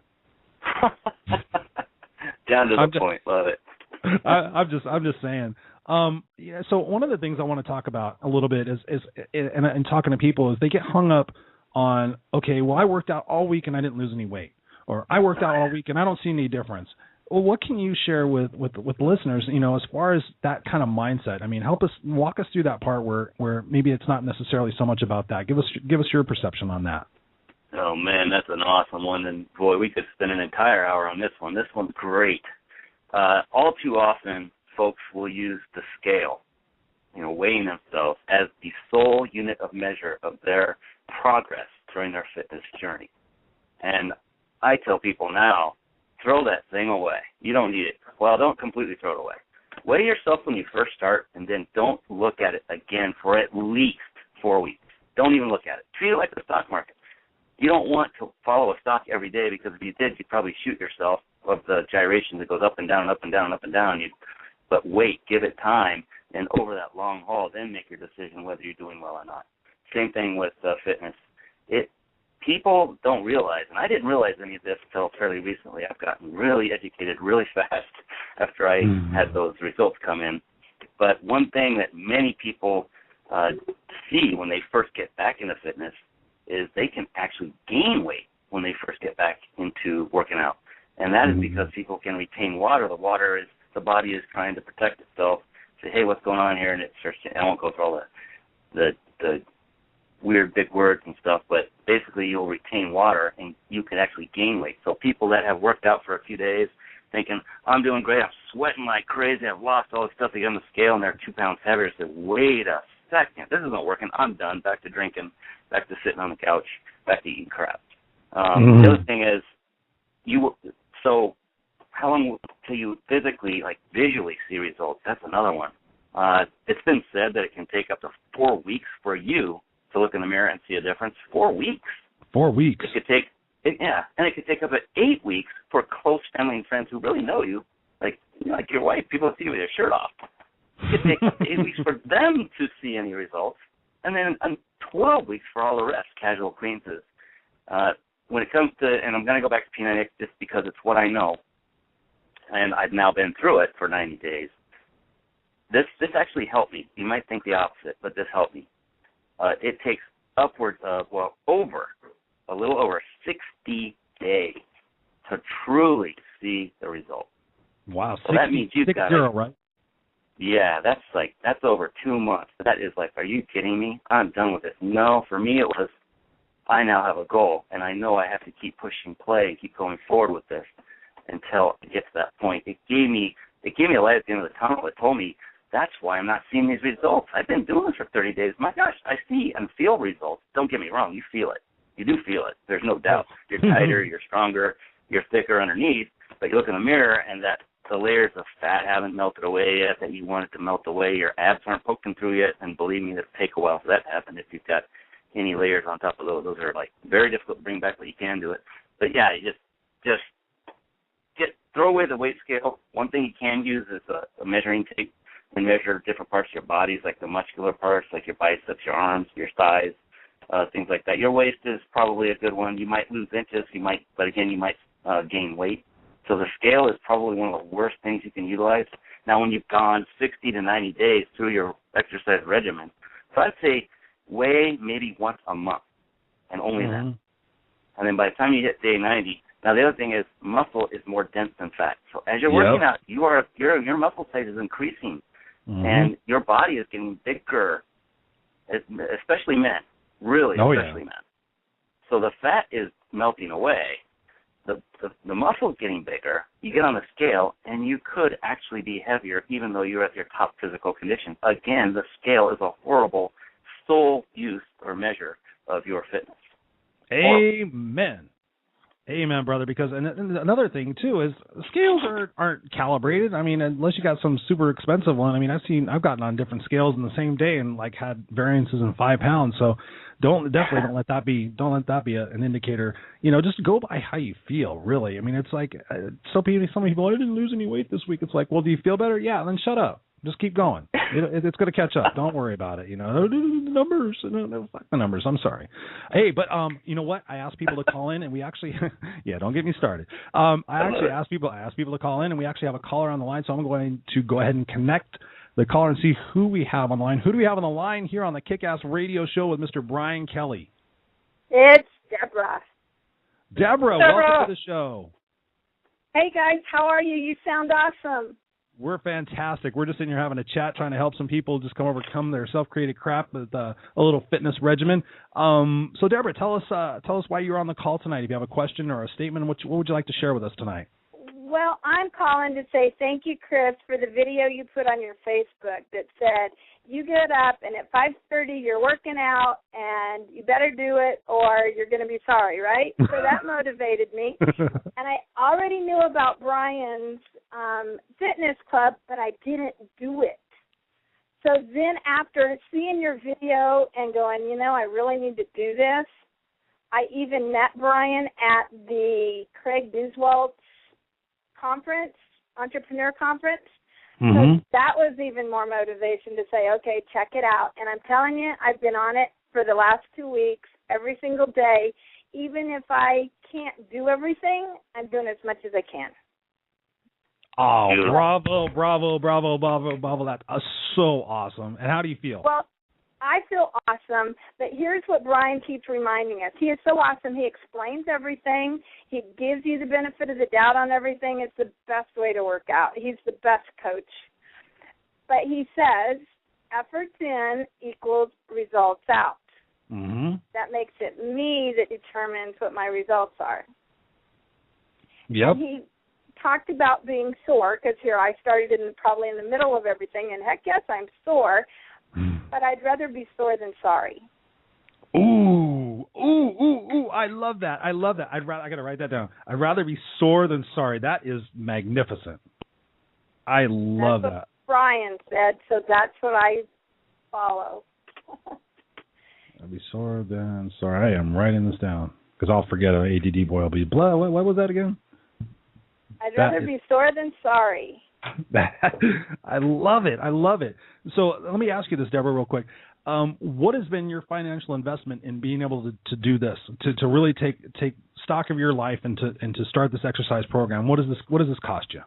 Down to the point. Love it. I'm just saying. Yeah, so one of the things I want to talk about a little bit is and talking to people is they get hung up on, okay, well, I worked out all week and I didn't lose any weight. Or I worked out all week and I don't see any difference. Well, what can you share with listeners, you know, as far as that kind of mindset? I mean, walk us through that part where maybe it's not necessarily so much about that. Give us your perception on that. Oh, man, that's an awesome one. And, boy, we could spend an entire hour on this one. This one's great. All too often, folks will use the scale, you know, weighing themselves as the sole unit of measure of their progress during their fitness journey. And I tell people now, throw that thing away. You don't need it. Well, don't completely throw it away. Weigh yourself when you first start, and then don't look at it again for at least 4 weeks. Don't even look at it. Treat it like the stock market. You don't want to follow a stock every day because if you did, you'd probably shoot yourself of the gyration that goes up and down, up and down, up and down. But wait, give it time, and over that long haul, then make your decision whether you're doing well or not. Same thing with fitness. People don't realize, and I didn't realize any of this until fairly recently. I've gotten really educated really fast after I had those results come in. But one thing that many people see when they first get back into fitness is they can actually gain weight when they first get back into working out. And that is because people can retain water. The body is trying to protect itself, say, hey, what's going on here? And it starts to, I won't go through all the weird big words and stuff, but basically you'll retain water and you can actually gain weight. So people that have worked out for a few days thinking, I'm doing great, I'm sweating like crazy, I've lost all this stuff, they get on the scale and they're 2 pounds heavier, say, wait a second, this isn't working, I'm done, back to drinking, back to sitting on the couch, back to eating crap. The other thing is, so how long till you physically, like visually see results? That's another one. It's been said that it can take up to 4 weeks for you to look in the mirror and see a difference. 4 weeks. 4 weeks. It could take up to 8 weeks for close family and friends who really know you, like your wife. People see you with your shirt off. It could take up to 8 weeks for them to see any results, and then 12 weeks for all the rest, casual acquaintances. When it comes to, and I'm going to go back to P90X just because it's what I know, and I've now been through it for 90 days. This actually helped me. You might think the opposite, but this helped me. It takes upwards of, a little over 60 days to truly see the result. Wow, so 60, that means you've got it, right? Yeah, that's over 2 months. That is like, are you kidding me? I'm done with this. No, for me it was, I now have a goal, and I know I have to keep pushing play and keep going forward with this until it gets to that point. It gave me a light at the end of the tunnel. It told me, that's why I'm not seeing these results. I've been doing this for 30 days. My gosh, I see and feel results. Don't get me wrong. You feel it. You do feel it. There's no doubt. You're tighter, you're stronger, you're thicker underneath, but you look in the mirror and the layers of fat haven't melted away yet that you want it to melt away. Your abs aren't poking through yet, and believe me, it'll take a while for that to happen if you've got any layers on top of those. Those are, like, very difficult to bring back, but you can do it. But, yeah, you just throw away the weight scale. One thing you can use is a measuring tape and measure different parts of your bodies, like the muscular parts, like your biceps, your arms, your thighs, things like that. Your waist is probably a good one. You might lose inches, but again, you might gain weight. So the scale is probably one of the worst things you can utilize. Now, when you've gone 60 to 90 days through your exercise regimen, so I'd say weigh maybe once a month, and only that. And then by the time you hit day 90, now the other thing is muscle is more dense than fat. So as you're working out, your muscle size is increasing, and your body is getting bigger, especially men, especially men. So the fat is melting away. The muscle's getting bigger. You get on the scale, and you could actually be heavier even though you're at your top physical condition. Again, the scale is a horrible sole use or measure of your fitness. Amen. Amen, brother. Because and another thing too is scales aren't calibrated. I mean, unless you got some super expensive one. I mean, I've gotten on different scales in the same day and like had variances in 5 pounds. So don't let that be an indicator. You know, just go by how you feel. Really. I mean, it's like some people I didn't lose any weight this week. It's like, well, do you feel better? Yeah, then shut up. Just keep going. It's going to catch up. Don't worry about it. You know, numbers. No, fuck the numbers. I'm sorry. Hey, but you know what? I asked people to call in, and we actually, don't get me started. I asked people to call in, and we actually have a caller on the line. So I'm going to go ahead and connect the caller and see who we have on the line. Who do we have on the line here on the KickAss Radio Show with Mr. Brian Kelly? It's Deborah. Deborah, welcome to the show. Hey guys, how are you? You sound awesome. We're fantastic. We're just sitting here having a chat, trying to help some people just overcome their self-created crap with a little fitness regimen. So, Deborah, tell us why you're on the call tonight. If you have a question or a statement, what would you like to share with us tonight? Well, I'm calling to say thank you, Chris, for the video you put on your Facebook that said you get up and at 5:30 you're working out and you better do it or you're going to be sorry, right? So that motivated me. And I already knew about Brian's fitness club, but I didn't do it. So then after seeing your video and going, I really need to do this, I even met Brian at the Craig Duswalt's conference, entrepreneur conference. So that was even more motivation to say, okay, check it out. And I'm telling you, I've been on it for the last 2 weeks, every single day. Even if I can't do everything, I'm doing as much as I can. Oh, bravo. That's so awesome. And how do you feel? Well, I feel awesome, but here's what Brian keeps reminding us. He is so awesome. He explains everything. He gives you the benefit of the doubt on everything. It's the best way to work out. He's the best coach. But he says, efforts in equals results out. That makes it me that determines what my results are. Yep. And he talked about being sore, because here I started probably in the middle of everything, and heck yes, I'm sore. But I'd rather be sore than sorry. Ooh, I love that. I got to write that down. I'd rather be sore than sorry. That is magnificent. I love that. That's what Brian said, so that's what I follow. I'd be sore than sorry. I am writing this down because I'll forget. An ADD boy will be blah. What was that again? I'd rather be sore than sorry. I love it. So let me ask you this, Deborah, real quick. What has been your financial investment in being able to do this, to really take stock of your life and to start this exercise program? What does this cost you?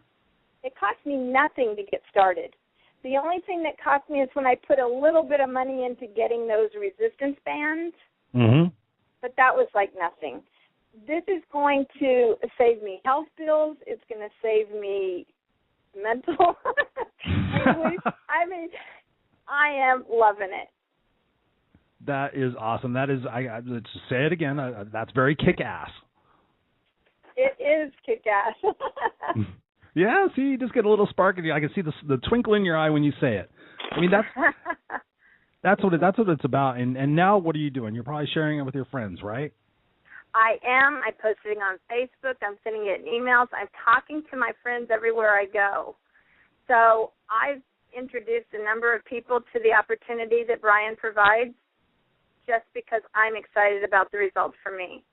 It cost me nothing to get started. The only thing that cost me is when I put a little bit of money into getting those resistance bands. But that was like nothing. This is going to save me health bills. It's going to save me mental anguish. I mean, I am loving it. That is awesome. That is, let's say it again. That's very kick-ass. It is kick-ass. Yeah, see, you just get a little spark in you. I can see the twinkle in your eye when you say it. I mean, that's what it's about. And now, what are you doing? You're probably sharing it with your friends, right? I am. I'm posting on Facebook. I'm sending it in emails. I'm talking to my friends everywhere I go. So I've introduced a number of people to the opportunity that Brian provides just because I'm excited about the results for me.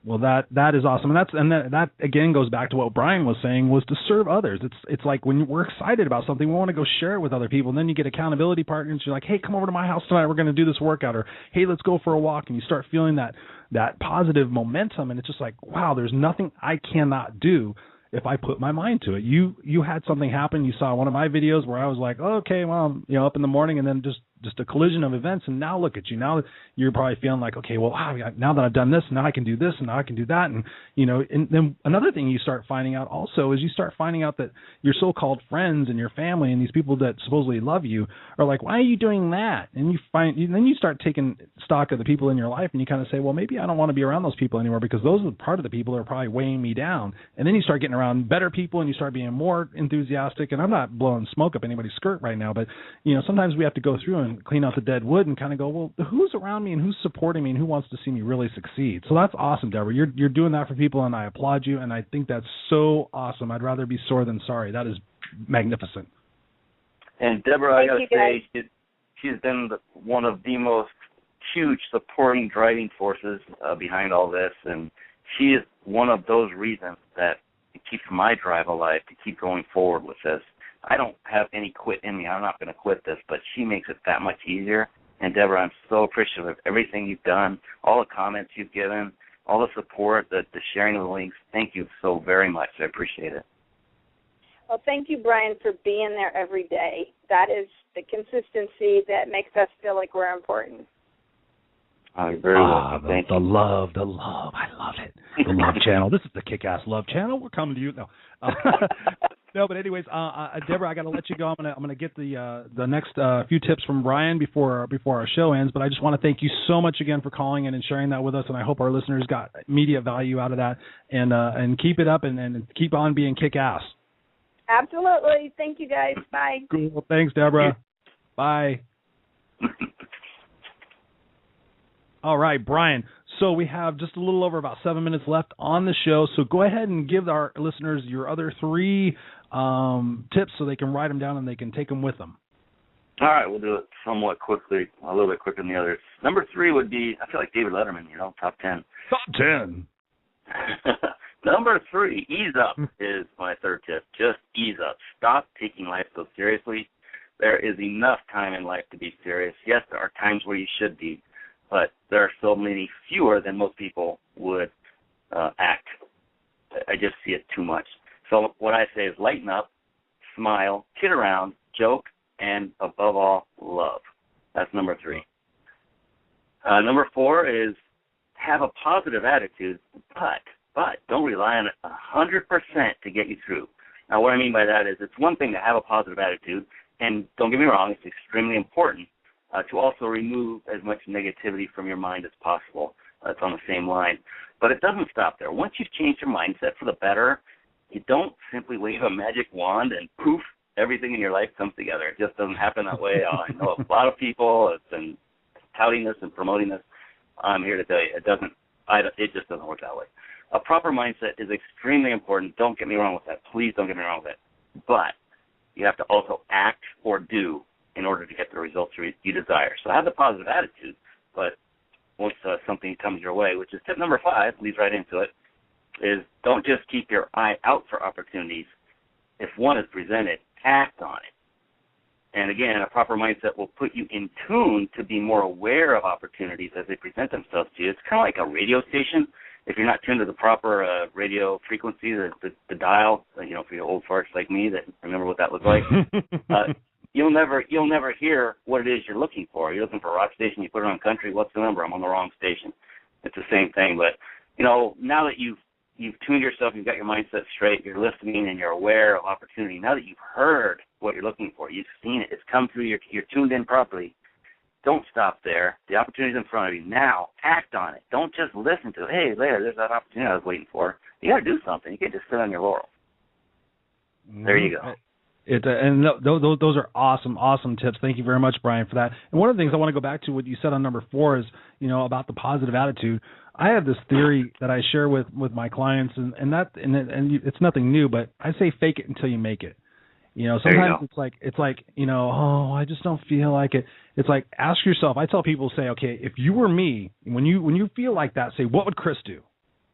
Well, that is awesome, and that again goes back to what Brian was saying, was to serve others. It's like when we're excited about something, we want to go share it with other people, and then you get accountability partners. You're like, hey, come over to my house tonight. We're going to do this workout, or hey, let's go for a walk, and you start feeling that positive momentum, and it's just like, wow, there's nothing I cannot do if I put my mind to it. You had something happen. You saw one of my videos where I was like, oh, okay, well, up in the morning, and then just a collision of events, and now look at you. Now you're probably feeling like, okay, well, now that I've done this, now I can do this, and now I can do that. And, and then another thing you start finding out also is you start finding out that your so-called friends and your family and these people that supposedly love you are like, why are you doing that? And then you start taking stock of the people in your life, and you kind of say, well, maybe I don't want to be around those people anymore, because those are part of the people that are probably weighing me down. And then you start getting around better people, and you start being more enthusiastic. And I'm not blowing smoke up anybody's skirt right now, but, sometimes we have to go through and clean out the dead wood and kind of go, well, who's around me and who's supporting me and who wants to see me really succeed? So that's awesome, Deborah. You're doing that for people, and I applaud you, and I think that's so awesome. I'd rather be sore than sorry. That is magnificent. And Deborah, I got to say, she's been one of the most huge supporting driving forces behind all this, and she is one of those reasons that keeps my drive alive to keep going forward with this. I don't have any quit in me. I'm not going to quit this, but she makes it that much easier. And, Deborah, I'm so appreciative of everything you've done, all the comments you've given, all the support, the sharing of the links. Thank you so very much. I appreciate it. Well, thank you, Brian, for being there every day. That is the consistency that makes us feel like we're important. You're very welcome. Thank you. The love. I love it. The Love Channel. This is the KickAss Love Channel. We're coming to you. No, but anyways, Deborah, I got to let you go. I'm gonna get the next few tips from Brian before our show ends. But I just want to thank you so much again for calling in and sharing that with us. And I hope our listeners got immediate value out of that. And keep it up and keep on being kick-ass. Absolutely. Thank you, guys. Bye. Cool. Thanks, Deborah. Bye. All right, Brian. So we have just a little over about 7 minutes left on the show. So go ahead and give our listeners your other 3 tips so they can write them down and they can take them with them. All right, we'll do it somewhat quickly, a little bit quicker than the others. Number 3 would be, I feel like David Letterman, top 10. Top 10. Number 3, ease up is my third tip. Just ease up. Stop taking life so seriously. There is enough time in life to be serious. Yes, there are times where you should be, but there are so many fewer than most people would act. I just see it too much. So what I say is lighten up, smile, kid around, joke, and above all, love. That's number 3. Number 4 is have a positive attitude, but don't rely on it 100% to get you through. Now, what I mean by that is it's one thing to have a positive attitude, and don't get me wrong, it's extremely important to also remove as much negativity from your mind as possible. It's on the same line. But it doesn't stop there. Once you've changed your mindset for the better, you don't simply wave a magic wand and poof, everything in your life comes together. It just doesn't happen that way. I know a lot of people have been touting this and promoting this. I'm here to tell you, it just doesn't work that way. A proper mindset is extremely important. Don't get me wrong with that. Please don't get me wrong with it. But you have to also act or do in order to get the results you desire. So have the positive attitude, but once something comes your way, which is tip number 5, leads right into it, is don't just keep your eye out for opportunities. If one is presented, act on it. And again, a proper mindset will put you in tune to be more aware of opportunities as they present themselves to you. It's kind of like a radio station. If you're not tuned to the proper radio frequency, the dial, for you old farts like me that remember what that looked like, you'll never hear what it is you're looking for. You're looking for a rock station, you put it on country, what's the number? I'm on the wrong station. It's the same thing. But, now that you've tuned yourself, you've got your mindset straight, you're listening and you're aware of opportunity, now that you've heard what you're looking for, you've seen it, it's come through, you're tuned in properly, don't stop there. The opportunity's in front of you. Now, act on it. Don't just listen to it. Hey, there's that opportunity I was waiting for. You got to do something. You can't just sit on your laurels. There you go. Those are awesome tips. Thank you very much, Brian, for that. And one of the things I want to go back to what you said on number 4 is, about the positive attitude. I have this theory that I share with my clients, and it's nothing new, but I say fake it until you make it. Sometimes it's like oh, I just don't feel like it. It's like, ask yourself. I tell people, say, okay, if you were me, when you feel like that, say, what would Chris do?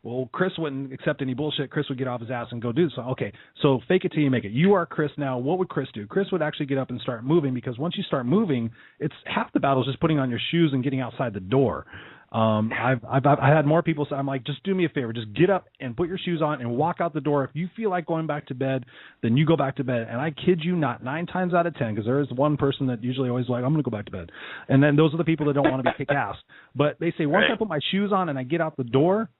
Well, Chris wouldn't accept any bullshit. Chris would get off his ass and go do so. Okay, so fake it till you make it. You are Chris now. What would Chris do? Chris would actually get up and start moving, because once you start moving, it's half the battle is just putting on your shoes and getting outside the door. I've had more people say, I'm like, just do me a favor, just get up and put your shoes on and walk out the door. If you feel like going back to bed, then you go back to bed. And I kid you not, 9 times out of 10, because there is one person that usually always like, I'm going to go back to bed. And then those are the people that don't want to be kick-ass. But they say, once I put my shoes on and I get out the door,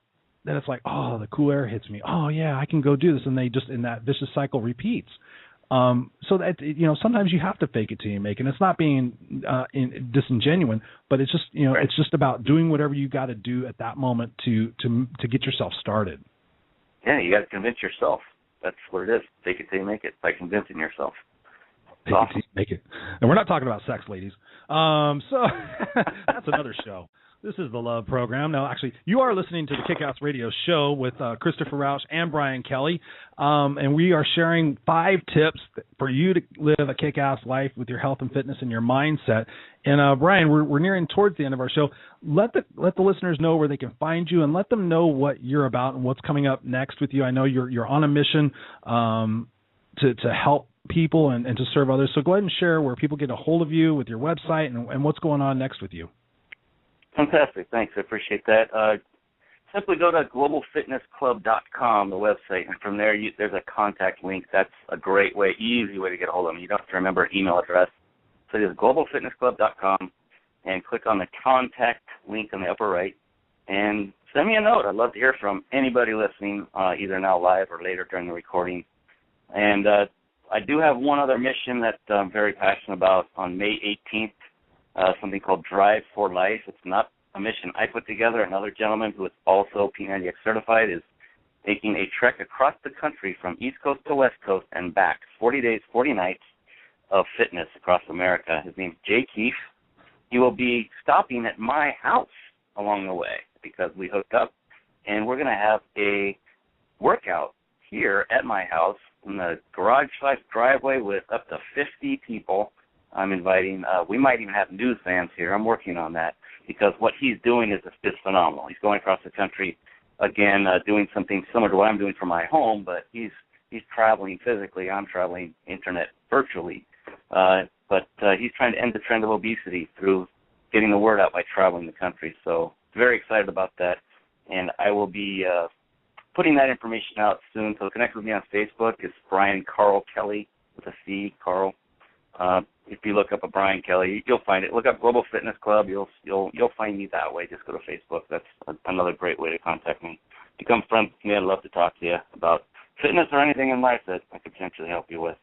then it's like, oh, the cool air hits me. Oh, yeah, I can go do this. And they just, in that vicious cycle repeats. So that, sometimes you have to fake it till you make it. And it's not being disingenuous, but it's just, it's just about doing whatever you got to do at that moment to get yourself started. Yeah, you got to convince yourself. That's what it is. Fake it till you make it, by convincing yourself. Fake it till you make it. And we're not talking about sex, ladies. So that's another show. This is the Love Program. Now, actually, you are listening to the KickAss Radio Show with Christopher Rausch and Brian Kelly, and we are sharing 5 tips for you to live a kick-ass life with your health and fitness and your mindset. And Brian, we're nearing towards the end of our show. Let the listeners know where they can find you, and let them know what you're about and what's coming up next with you. I know you're on a mission to help people and to serve others. So go ahead and share where people get a hold of you with your website and what's going on next with you. Fantastic. Thanks. I appreciate that. Simply go to globalfitnessclub.com, the website, and from there there's a contact link. That's a great way, easy way to get a hold of me. You don't have to remember an email address. So just globalfitnessclub.com and click on the contact link on the upper right and send me a note. I'd love to hear from anybody listening, either now live or later during the recording. And I do have one other mission that I'm very passionate about on May 18th. Something called Drive for Life. It's not a mission I put together. Another gentleman who is also P90X certified is taking a trek across the country from East Coast to West Coast and back, 40 days, 40 nights of fitness across America. His name's Jay Keefe. He will be stopping at my house along the way because we hooked up, and we're going to have a workout here at my house in the garage/driveway with up to 50 people. I'm inviting, we might even have news vans here. I'm working on that because what he's doing is phenomenal. He's going across the country, again, doing something similar to what I'm doing from my home, but he's traveling physically. I'm traveling internet virtually. But he's trying to end the trend of obesity through getting the word out by traveling the country. So very excited about that. And I will be putting that information out soon. So connect with me on Facebook. It's Brian Carl Kelly with a C, Carl. If you look up a Brian Kelly, you'll find it. Look up Global Fitness Club. You'll find me that way. Just go to Facebook. That's another great way to contact me. Become friends with me. I'd love to talk to you about fitness or anything in life that I could potentially help you with.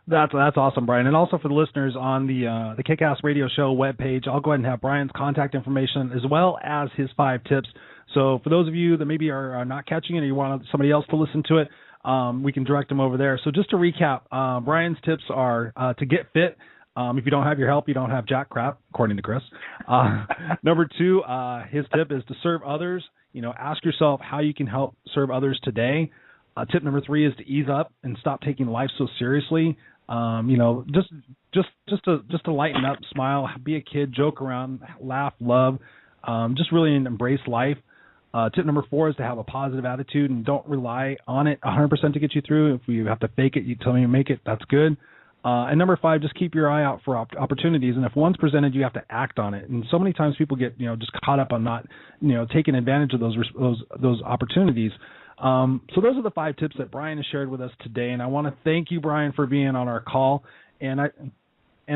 That's awesome, Brian. And also for the listeners on the KickAss Radio Show webpage, I'll go ahead and have Brian's contact information as well as his 5 tips. So for those of you that maybe are not catching it or you want somebody else to listen to it, we can direct them over there. So just to recap, Brian's tips are to get fit. If you don't have your help, you don't have jack crap, according to Chris. Number 2, his tip is to serve others. Ask yourself how you can help serve others today. Tip number 3 is to ease up and stop taking life so seriously. Just to lighten up, smile, be a kid, joke around, laugh, love, just really embrace life. Tip number 4 is to have a positive attitude and don't rely on it 100% to get you through. If you have to fake it, you tell me you make it, that's good. And number 5, just keep your eye out for opportunities. And if one's presented, you have to act on it. And so many times people get, just caught up on not, taking advantage of those opportunities. So those are the 5 tips that Brian has shared with us today. And I want to thank you, Brian, for being on our call. And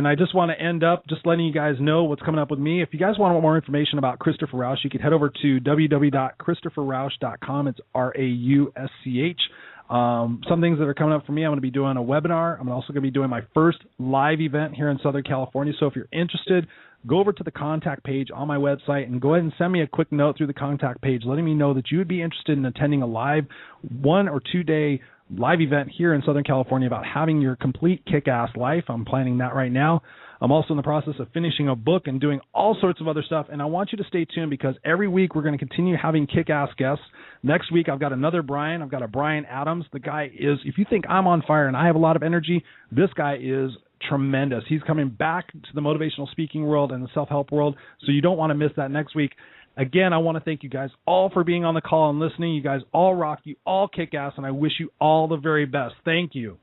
I just want to end up just letting you guys know what's coming up with me. If you guys want more information about Christopher Rausch, you can head over to www.christopherrausch.com. It's RAUSCH. Some things that are coming up for me, I'm going to be doing a webinar. I'm also going to be doing my first live event here in Southern California. So if you're interested, go over to the contact page on my website and go ahead and send me a quick note through the contact page letting me know that you would be interested in attending a live 1 or 2 day live event here in Southern California about having your complete kick-ass life. I'm planning that right now. I'm also in the process of finishing a book and doing all sorts of other stuff, and I want you to stay tuned because every week we're going to continue having kick-ass guests. Next week I've got another Brian. I've got a Brian Adams. The guy is, if you think I'm on fire and I have a lot of energy, this guy is tremendous. He's coming back to the motivational speaking world and the self-help world, so you don't want to miss that next week. Again, I want to thank you guys all for being on the call and listening. You guys all rock. You all kick ass, and I wish you all the very best. Thank you.